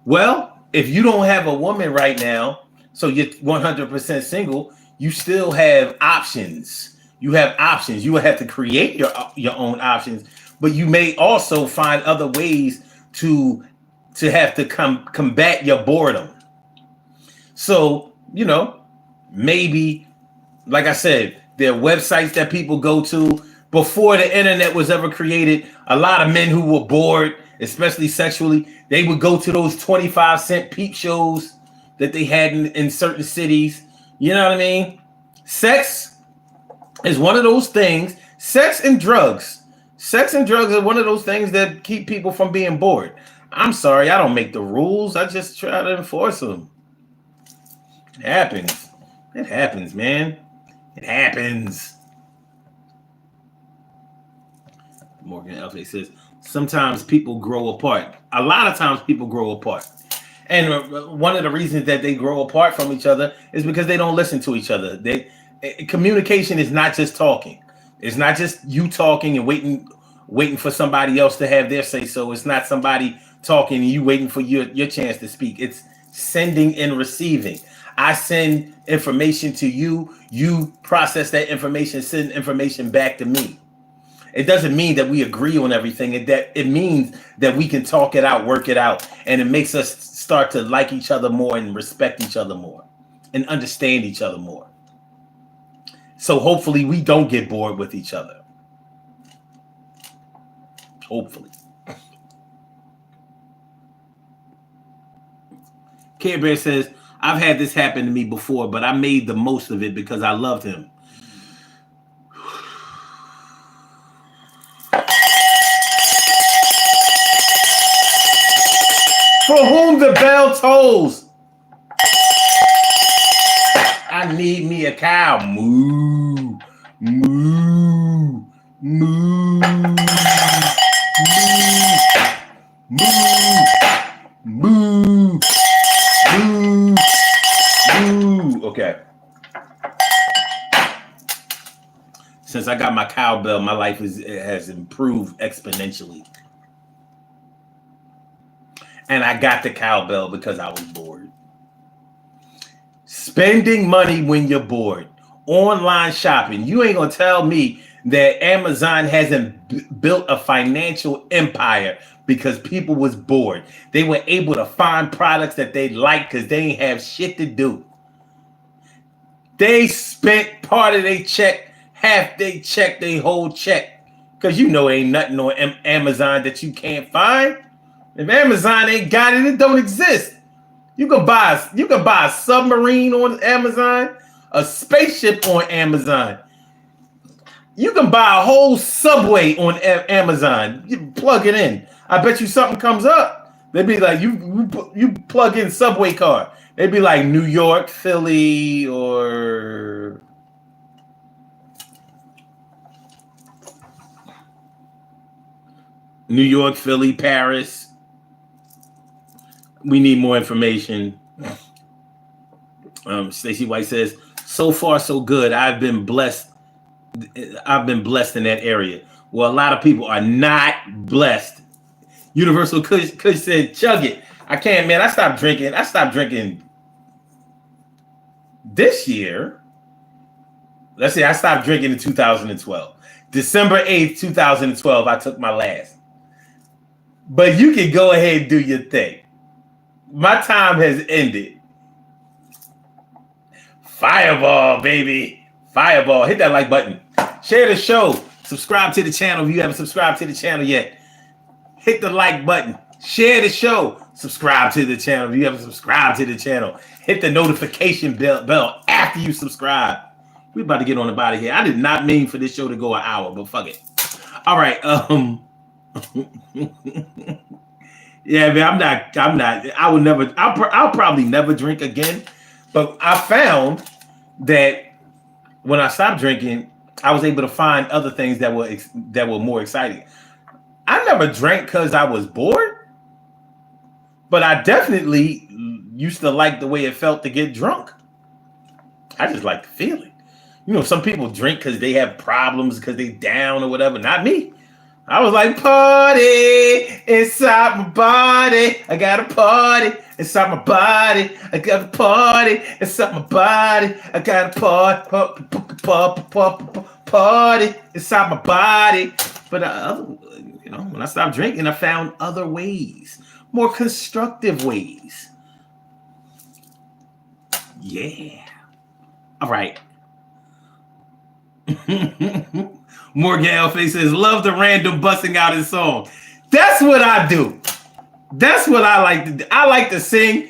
Well, if you don't have a woman right now, so you're 100% single, you still have options. You have options. You will have to create your own options, but you may also find other ways to have to combat your boredom. So, you know, maybe, like I said, there are websites that people go to. Before the internet was ever created, a lot of men who were bored, especially sexually, they would go to those 25-cent peep shows that they had in certain cities. You know what I mean? Sex is one of those things. Sex and drugs are one of those things that keep people from being bored. I'm sorry, I don't make the rules. I just try to enforce them. It happens, man. It happens. Morgan Elfie says, sometimes people grow apart. A lot of times people grow apart. And one of the reasons that they grow apart from each other is because they don't listen to each other. Communication is not just talking. It's not just you talking and waiting for somebody else to have their say so. It's not somebody talking and you waiting for your chance to speak. It's sending and receiving. I send information to you. You process that information, send information back to me. It doesn't mean that we agree on everything. It means that we can talk it out, work it out, and it makes us start to like each other more and respect each other more and understand each other more. So hopefully we don't get bored with each other. Hopefully. Care Bear says, I've had this happen to me before, but I made the most of it because I loved him. For whom the bell tolls. I need me a cow. Moo, moo, moo, moo, moo, moo, moo. Okay. Since I got my cowbell, my life has improved exponentially. And I got the cowbell because I was bored. Spending money when you're bored. Online shopping. You ain't going to tell me that Amazon hasn't built a financial empire because people was bored. They were able to find products that they liked because they ain't have shit to do. They spent part of their check, half they check, they whole check. Because you know ain't nothing on Amazon that you can't find. If Amazon ain't got it, it don't exist. You can buy a submarine on Amazon, a spaceship on Amazon. You can buy a whole subway on Amazon. You plug it in. I bet you something comes up. They'd be like, you plug in subway car. They'd be like New York, Philly, or New York, Philly, Paris. We need more information. Stacey White says, so far so good. I've been blessed in that area. Well, a lot of people are not blessed. Universal Kush said, chug it. I can't, man. I stopped drinking this year. Let's see, I stopped drinking in 2012. December 8th, 2012, I took my last. But you can go ahead and do your thing. My time has ended. Fireball, baby. Fireball. Hit that like button. Share the show. Subscribe to the channel if you haven't subscribed to the channel yet. hit the like button, share the show, subscribe to the channel. If you haven't subscribed to the channel, hit the notification bell after you subscribe. We about to get on the body here. I did not mean for this show to go an hour, but fuck it. All right. Yeah, man, I'm not. I will never. I'll probably never drink again. But I found that when I stopped drinking, I was able to find other things that were more exciting. I never drank because I was bored, but I definitely used to like the way it felt to get drunk. I just like the feeling. You know, some people drink because they have problems, because they down or whatever. Not me. I was like, party inside my body. I got a party inside my body. I got a party inside my body. I got a party inside my body. But you know, when I stopped drinking, I found other ways, more constructive ways. Yeah. All right. Morgan Elfay says, love the random busting out his song. That's what I do. That's what I like to do. I like to sing.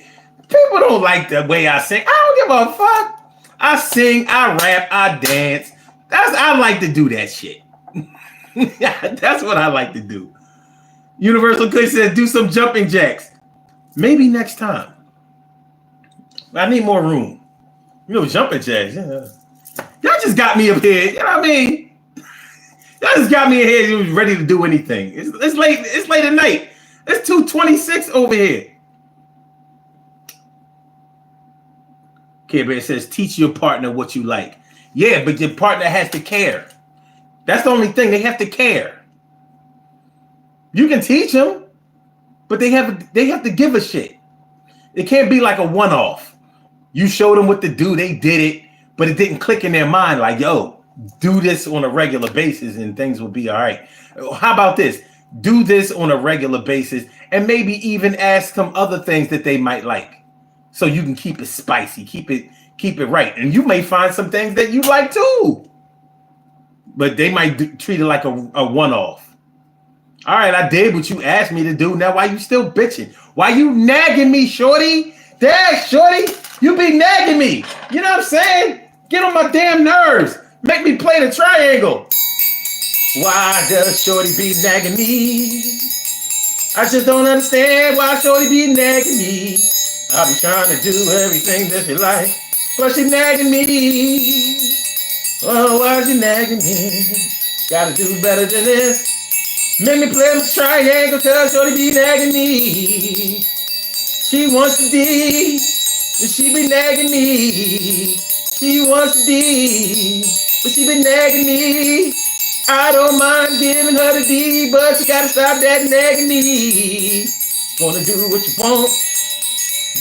People don't like the way I sing. I don't give a fuck. I sing, I rap, I dance. I like to do that shit. That's what I like to do. Universal Cook says, do some jumping jacks. Maybe next time. I need more room. You know, jumping jacks. Yeah. Y'all just got me up here. You know what I mean? Y'all just got me in here. You was ready to do anything. It's late. It's late at night. It's 2:26 over here. Care Bear says, teach your partner what you like. Yeah, but your partner has to care. That's the only thing. They have to care. You can teach them, but they have to give a shit. It can't be like a one-off. You showed them what to do. They did it, but it didn't click in their mind like, yo, do this on a regular basis and things will be all right. How about this? Do this on a regular basis and maybe even ask them other things that they might like. So you can keep it spicy, keep it right. And you may find some things that you like too. But they might treat it like a one-off. All right, I did what you asked me to do. Now why you still bitching? Why you nagging me, shorty? Dad, shorty, you be nagging me. You know what I'm saying? Get on my damn nerves. Make me play the triangle. Why does shorty be nagging me? I just don't understand why shorty be nagging me. I be trying to do everything that she like, but she nagging me. Oh, why she nagging me? Gotta do better than this. Make me play the triangle, cause shorty be nagging me. She wants to D, and she be nagging me. She wants to D, but she been nagging me. I don't mind giving her the D, but she gotta stop that nagging me. Gonna do what you want.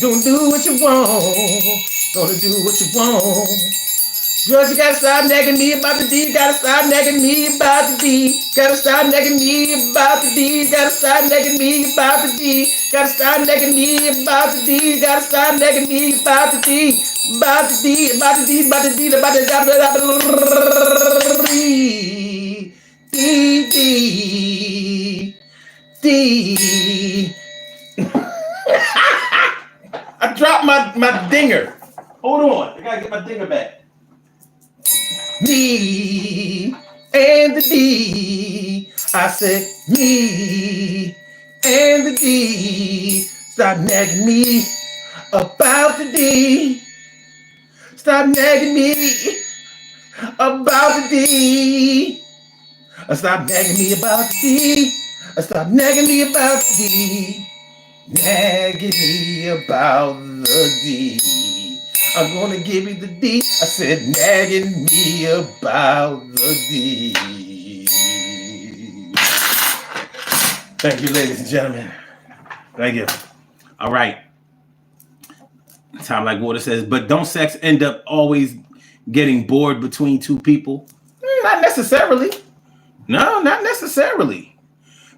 Gonna do what you want. Gonna do what you want. Girl, you gotta stop nagging me about the D. Gotta stop nagging me about the D. Gotta stop nagging me about the D. Gotta stop nagging me about the D. Gotta stop nagging me about the D. Gotta stop nagging me about the D. About the D. About the D. About the D. About the D. D. I dropped my dinger. Hold on. I gotta get my dinger back. Me and the D. I said me and the D. Stop nagging me about the D. Stop nagging me about the D. Stop nagging me about the D. Stop nagging me about the D. Nagging me about the D. I'm gonna give you the D. I said nagging me about the D. Thank you, ladies and gentlemen. Thank you. All right. Time Like Water says, but don't sex end up always getting bored between two people? Not necessarily. No, not necessarily.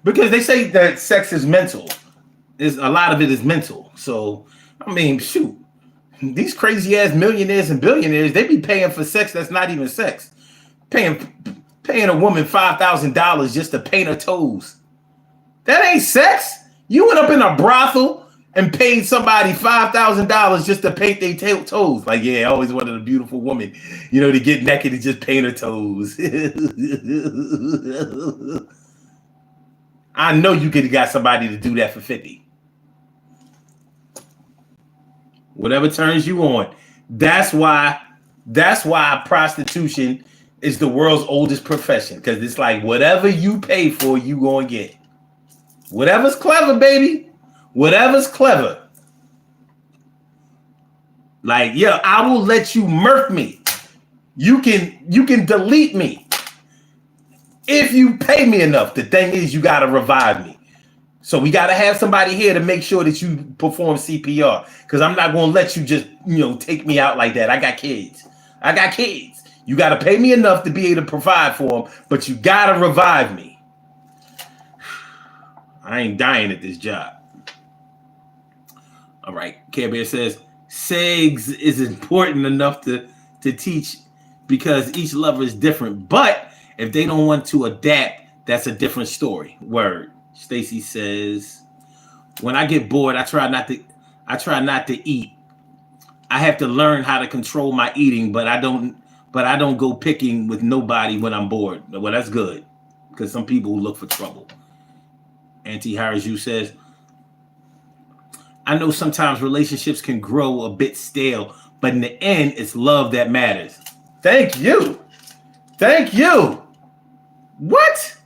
Because they say that sex is mental. A lot of it is mental. So, I mean, shoot. These crazy ass millionaires and billionaires, they be paying for sex that's not even sex. Paying a woman $5,000 just to paint her toes. That ain't sex. You went up in a brothel and paid somebody $5,000 just to paint their toes. Like, yeah, I always wanted a beautiful woman, to get naked and just paint her toes. I know you could have got somebody to do that for 50. Whatever turns you on. That's why prostitution is the world's oldest profession. Because it's like whatever you pay for, you gonna get. Whatever's clever, baby. Whatever's clever. Like, yeah, I will let you murk me. You can delete me if you pay me enough. The thing is, you gotta revive me. So we gotta have somebody here to make sure that you perform CPR. Because I'm not gonna let you just take me out like that. I got kids. You gotta pay me enough to be able to provide for them, but you gotta revive me. I ain't dying at this job. All right, Care Bear says sex is important enough to teach because each lover is different. But if they don't want to adapt, that's a different story. Word. Stacy says, when I get bored, I try not to eat. I have to learn how to control my eating, but I don't go picking with nobody when I'm bored. Well, that's good because some people look for trouble. Auntie Harris says, I know sometimes relationships can grow a bit stale, but in the end, it's love that matters. Thank you. What?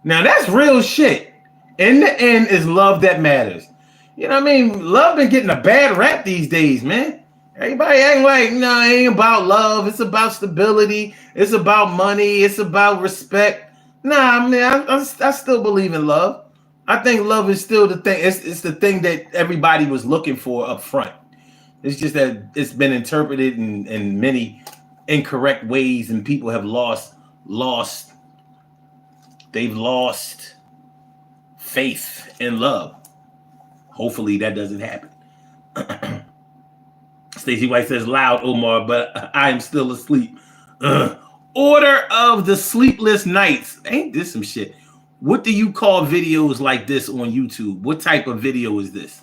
Now that's real shit. In the end, it's love that matters. You know what I mean? Love been getting a bad rap these days, man. Everybody acting like, no, it ain't about love. It's about stability. It's about money. It's about respect. Nah, man, I still believe in love. I think love is still the thing. It's the thing that everybody was looking for up front. It's just that it's been interpreted in many incorrect ways, and people have lost. They've lost faith in love. Hopefully that doesn't happen. Stacey White says, loud, Omar, but I am still asleep. Order of the Sleepless Nights. Ain't this some shit? What do you call videos like this on YouTube? What type of video is this?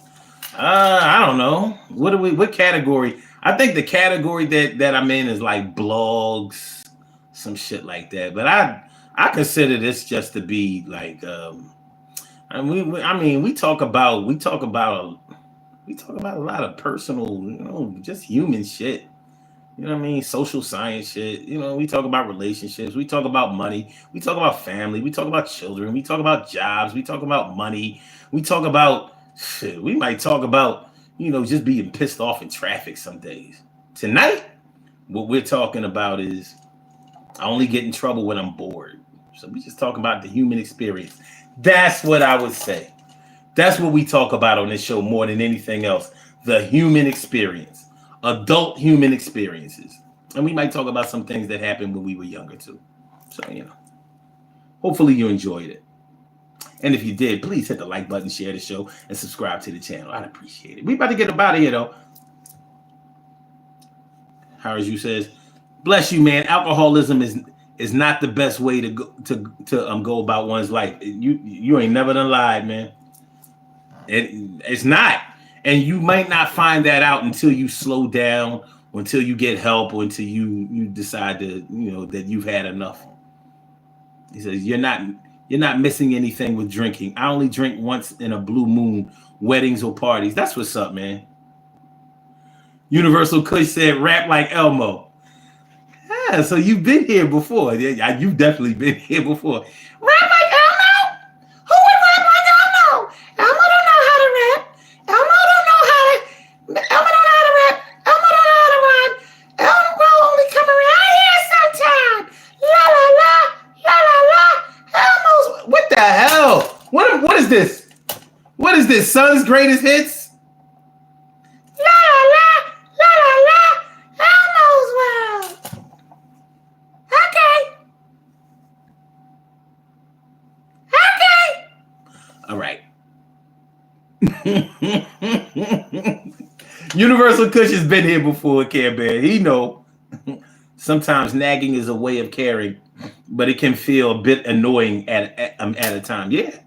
I don't know. What category? I think the category that I'm in is like blogs, some shit like that. But I consider this just to be like we talk about a lot of personal, just human shit. You know what I mean? Social science shit. We talk about relationships. We talk about money. We talk about family. We talk about children. We talk about jobs. We talk about money. We talk about shit. We might talk about, just being pissed off in traffic some days. Tonight, what we're talking about is I only get in trouble when I'm bored. So we just talk about the human experience. That's what I would say. That's what we talk about on this show more than anything else. The human experience. Adult human experiences. And we might talk about some things that happened when we were younger too. So, hopefully you enjoyed it. And if you did, please hit the like button, share the show, and subscribe to the channel. I'd appreciate it. We about to get up out of here though. Harris says, bless you, man. Alcoholism is not the best way to go about one's life. You ain't never done lied, man. It's not. And you might not find that out until you slow down, or until you get help, or until you decide to, that you've had enough. He says, you're not missing anything with drinking. I only drink once in a blue moon, weddings or parties. That's what's up, man. Universal Kush said, rap like Elmo. Yeah, so you've been here before. Yeah, you've definitely been here before. Rap like Elmo? Who would rap like Elmo? Elmo don't know how to rap. Elmo don't know how to rap. Elmo don't know how to rhyme. Elmo only come around here sometime. La la la, la la la. Elmo's. What the hell? What is this? What is this? Son's greatest hits? La la la, la la la. Elmo's world. Okay. All right. Universal Kush has been here before, Care Bear. He know. Sometimes nagging is a way of caring, but it can feel a bit annoying at a time. Yeah.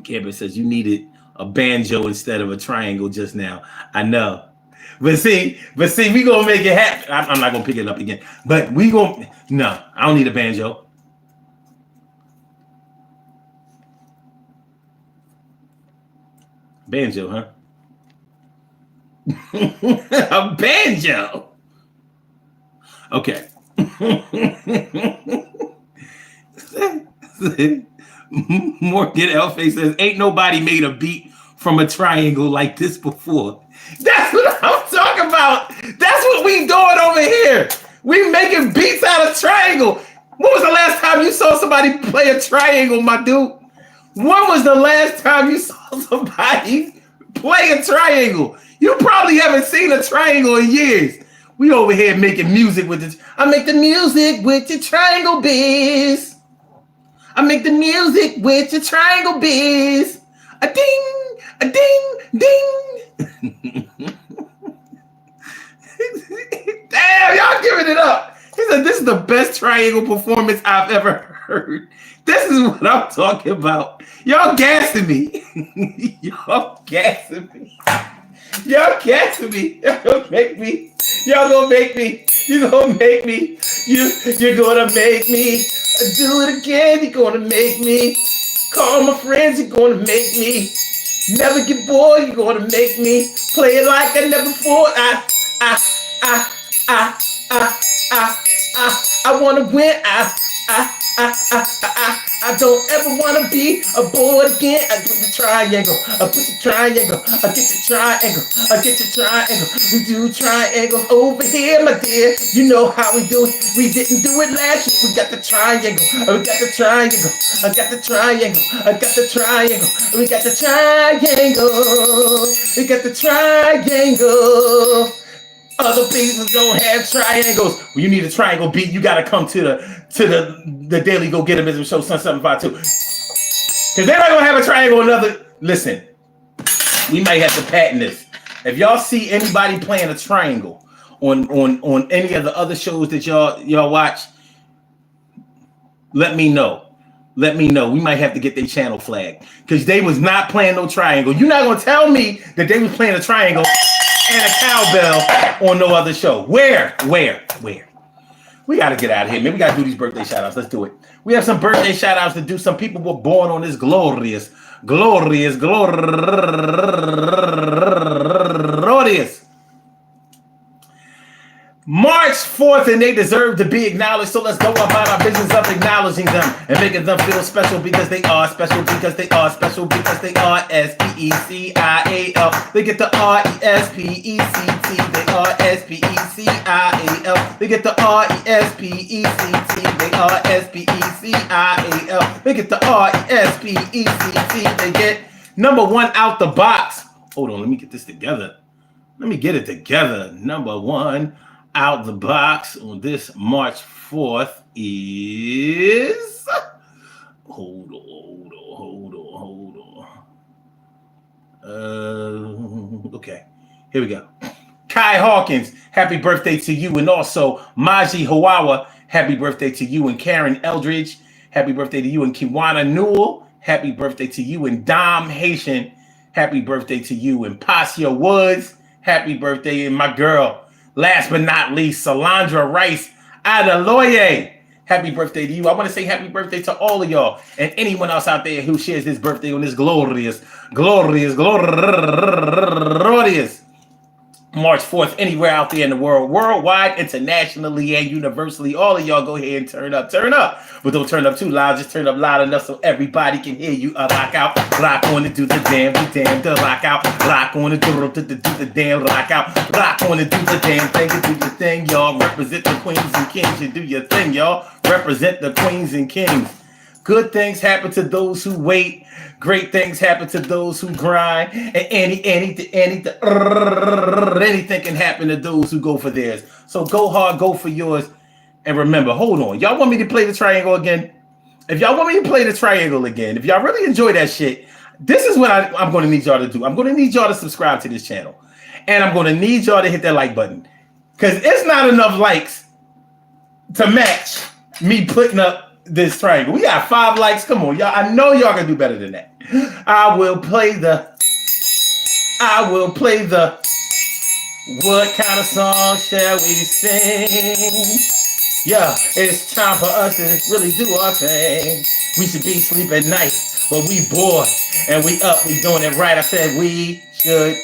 Cameron says you needed a banjo instead of a triangle just now. I know. But see, we gonna make it happen. I'm not gonna pick it up again. But we gonna no, I don't need a banjo. Banjo, huh? A banjo. Okay. Morgan Elfay says, ain't nobody made a beat from a triangle like this before. That's what I'm talking about. That's what we doing over here. We making beats out of triangle. When was the last time you saw somebody play a triangle, my dude? When was the last time you saw somebody play a triangle? You probably haven't seen a triangle in years. We over here making music with it. I make the music with the triangle biz. I make the music with the triangle biz. A ding, a ding, ding. Damn, y'all giving it up. He said, this is the best triangle performance I've ever heard. This is what I'm talking about. Y'all gassing me. Y'all gassing me. Y'all gassing me. Y'all gonna make me. Y'all gonna make me. You gonna make me. You're gonna make me do it again. You're gonna make me call my friends. You're gonna make me never get bored. You're gonna make me play it like I never before. I wanna win. I don't ever wanna be aboard again. I put the triangle. I put the triangle. I get the triangle. I get the triangle. We do triangles over here, my dear. You know how we do it. We didn't do it last year. We got the triangle. We got the triangle. I got the triangle. I got the triangle. We got the triangle. We got the triangle. Other pieces don't have triangles. When you need a triangle beat, you gotta come to the Daily Go Getimism Show, Sun 752. Because they're not gonna have a triangle. Listen, we might have to patent this. If y'all see anybody playing a triangle on any of the other shows that y'all watch, let me know. Let me know. We might have to get their channel flagged because they was not playing no triangle. You're not gonna tell me that they was playing a triangle and a cowbell on no other show. Where? We got to get out of here, man. We got to do these birthday shout-outs. Let's do it. We have some birthday shout-outs to do. Some people were born on this glorious March 4th, and they deserve to be acknowledged. So let's go about our business of acknowledging them and making them feel special because they are special, because they are special, because they are SPECIAL. They get the RESPECT. They are SPECIAL. They get the RESPECT. They are SPECIAL. They get the RESPECT. They get number one out the box. Hold on, let me get this together. Let me get it together. Number one out the box on this March 4th is hold on. Okay, here we go. Kai Hawkins, happy birthday to you, and also Maji Hawawa, happy birthday to you, and Karen Eldridge, happy birthday to you, and Kiwana Newell, happy birthday to you, and Dom Haitian, happy birthday to you, and Passia Woods, happy birthday, and my girl, last but not least, Salandra Rice Adaloye. Happy birthday to you. I want to say happy birthday to all of y'all and anyone else out there who shares this birthday on this glorious March 4th, anywhere out there in the world, worldwide, internationally, and universally. All of y'all go ahead and turn up. But don't turn up too loud. Just turn up loud enough so everybody can hear you. Rock out, rock on and do the damn, the rock out, rock on and do the damn, rock out, rock on and do the damn thing, and do your thing, y'all. Represent the queens and kings and do your thing, y'all. Represent the queens and kings. Good things happen to those who wait. Great things happen to those who grind. And anything can happen to those who go for theirs. So go hard, go for yours. And remember, hold on. Y'all want me to play the triangle again? If y'all want me to play the triangle again, if y'all really enjoy that shit, this is what I'm going to need y'all to do. I'm going to need y'all to subscribe to this channel. And I'm going to need y'all to hit that like button. Because it's not enough likes to match me putting up this triangle. We got 5 likes. Come on, y'all. I know y'all can do better than that. I will play the. What kind of song shall we sing? Yeah, it's time for us to really do our thing. We should be sleep at night, but we bored and we up, we doing it right. I said we should.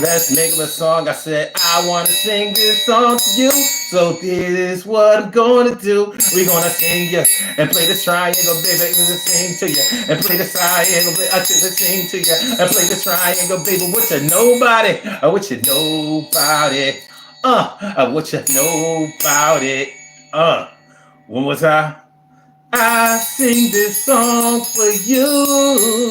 Let's make a song. I said I want to sing this song to you. So this is what I'm gonna do. We're gonna sing you and play the triangle, baby. We're gonna sing to you and play the triangle, baby. I said sing to you and play the triangle, baby. What you know about it? What you know about it? What you know about it? One more time. I sing this song for you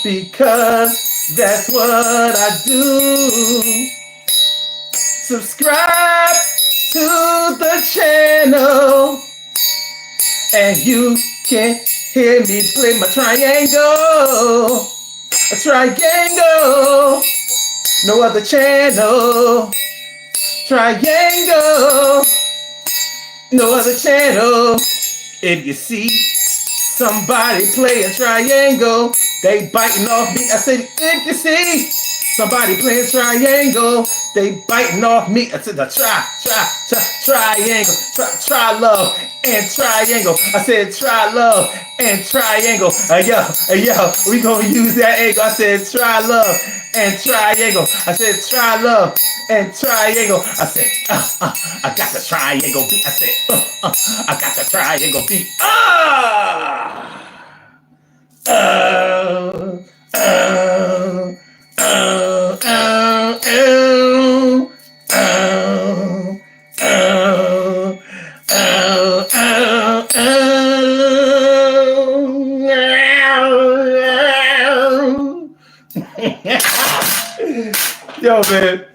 because that's what I do. Subscribe to the channel and you can hear me play my triangle. A triangle. No other channel. Triangle. No other channel. If you see somebody playing triangle, they biting off me. I said, if you see somebody playing triangle, they biting off me. I said, triangle, try love and triangle. I said, try love and triangle. Yo, we gonna use that angle. I said, try love and triangle. I said, try love and triangle. I said, I got the triangle beat. I said, I got the triangle beat. Yo, man.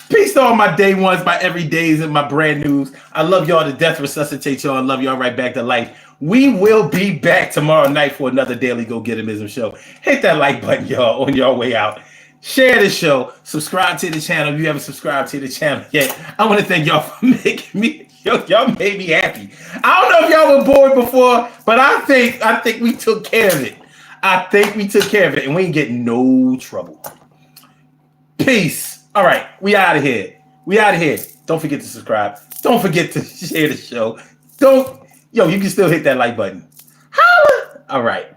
Peace to all my day ones, my everydays, and my brand news. I love y'all to death, resuscitate y'all, and love y'all right back to life. We will be back tomorrow night for another Daily Go Getimism show. Hit that like button, y'all, on your way out. Share the show. Subscribe to the channel if you haven't subscribed to the channel yet. I want to thank y'all for making me. Y'all made me happy. I don't know if y'all were bored before, but I think we took care of it. I think we took care of it, and we ain't getting no trouble. Peace. All right, we out of here. Don't forget to subscribe. Don't forget to share the show. You can still hit that like button. Holla. All right.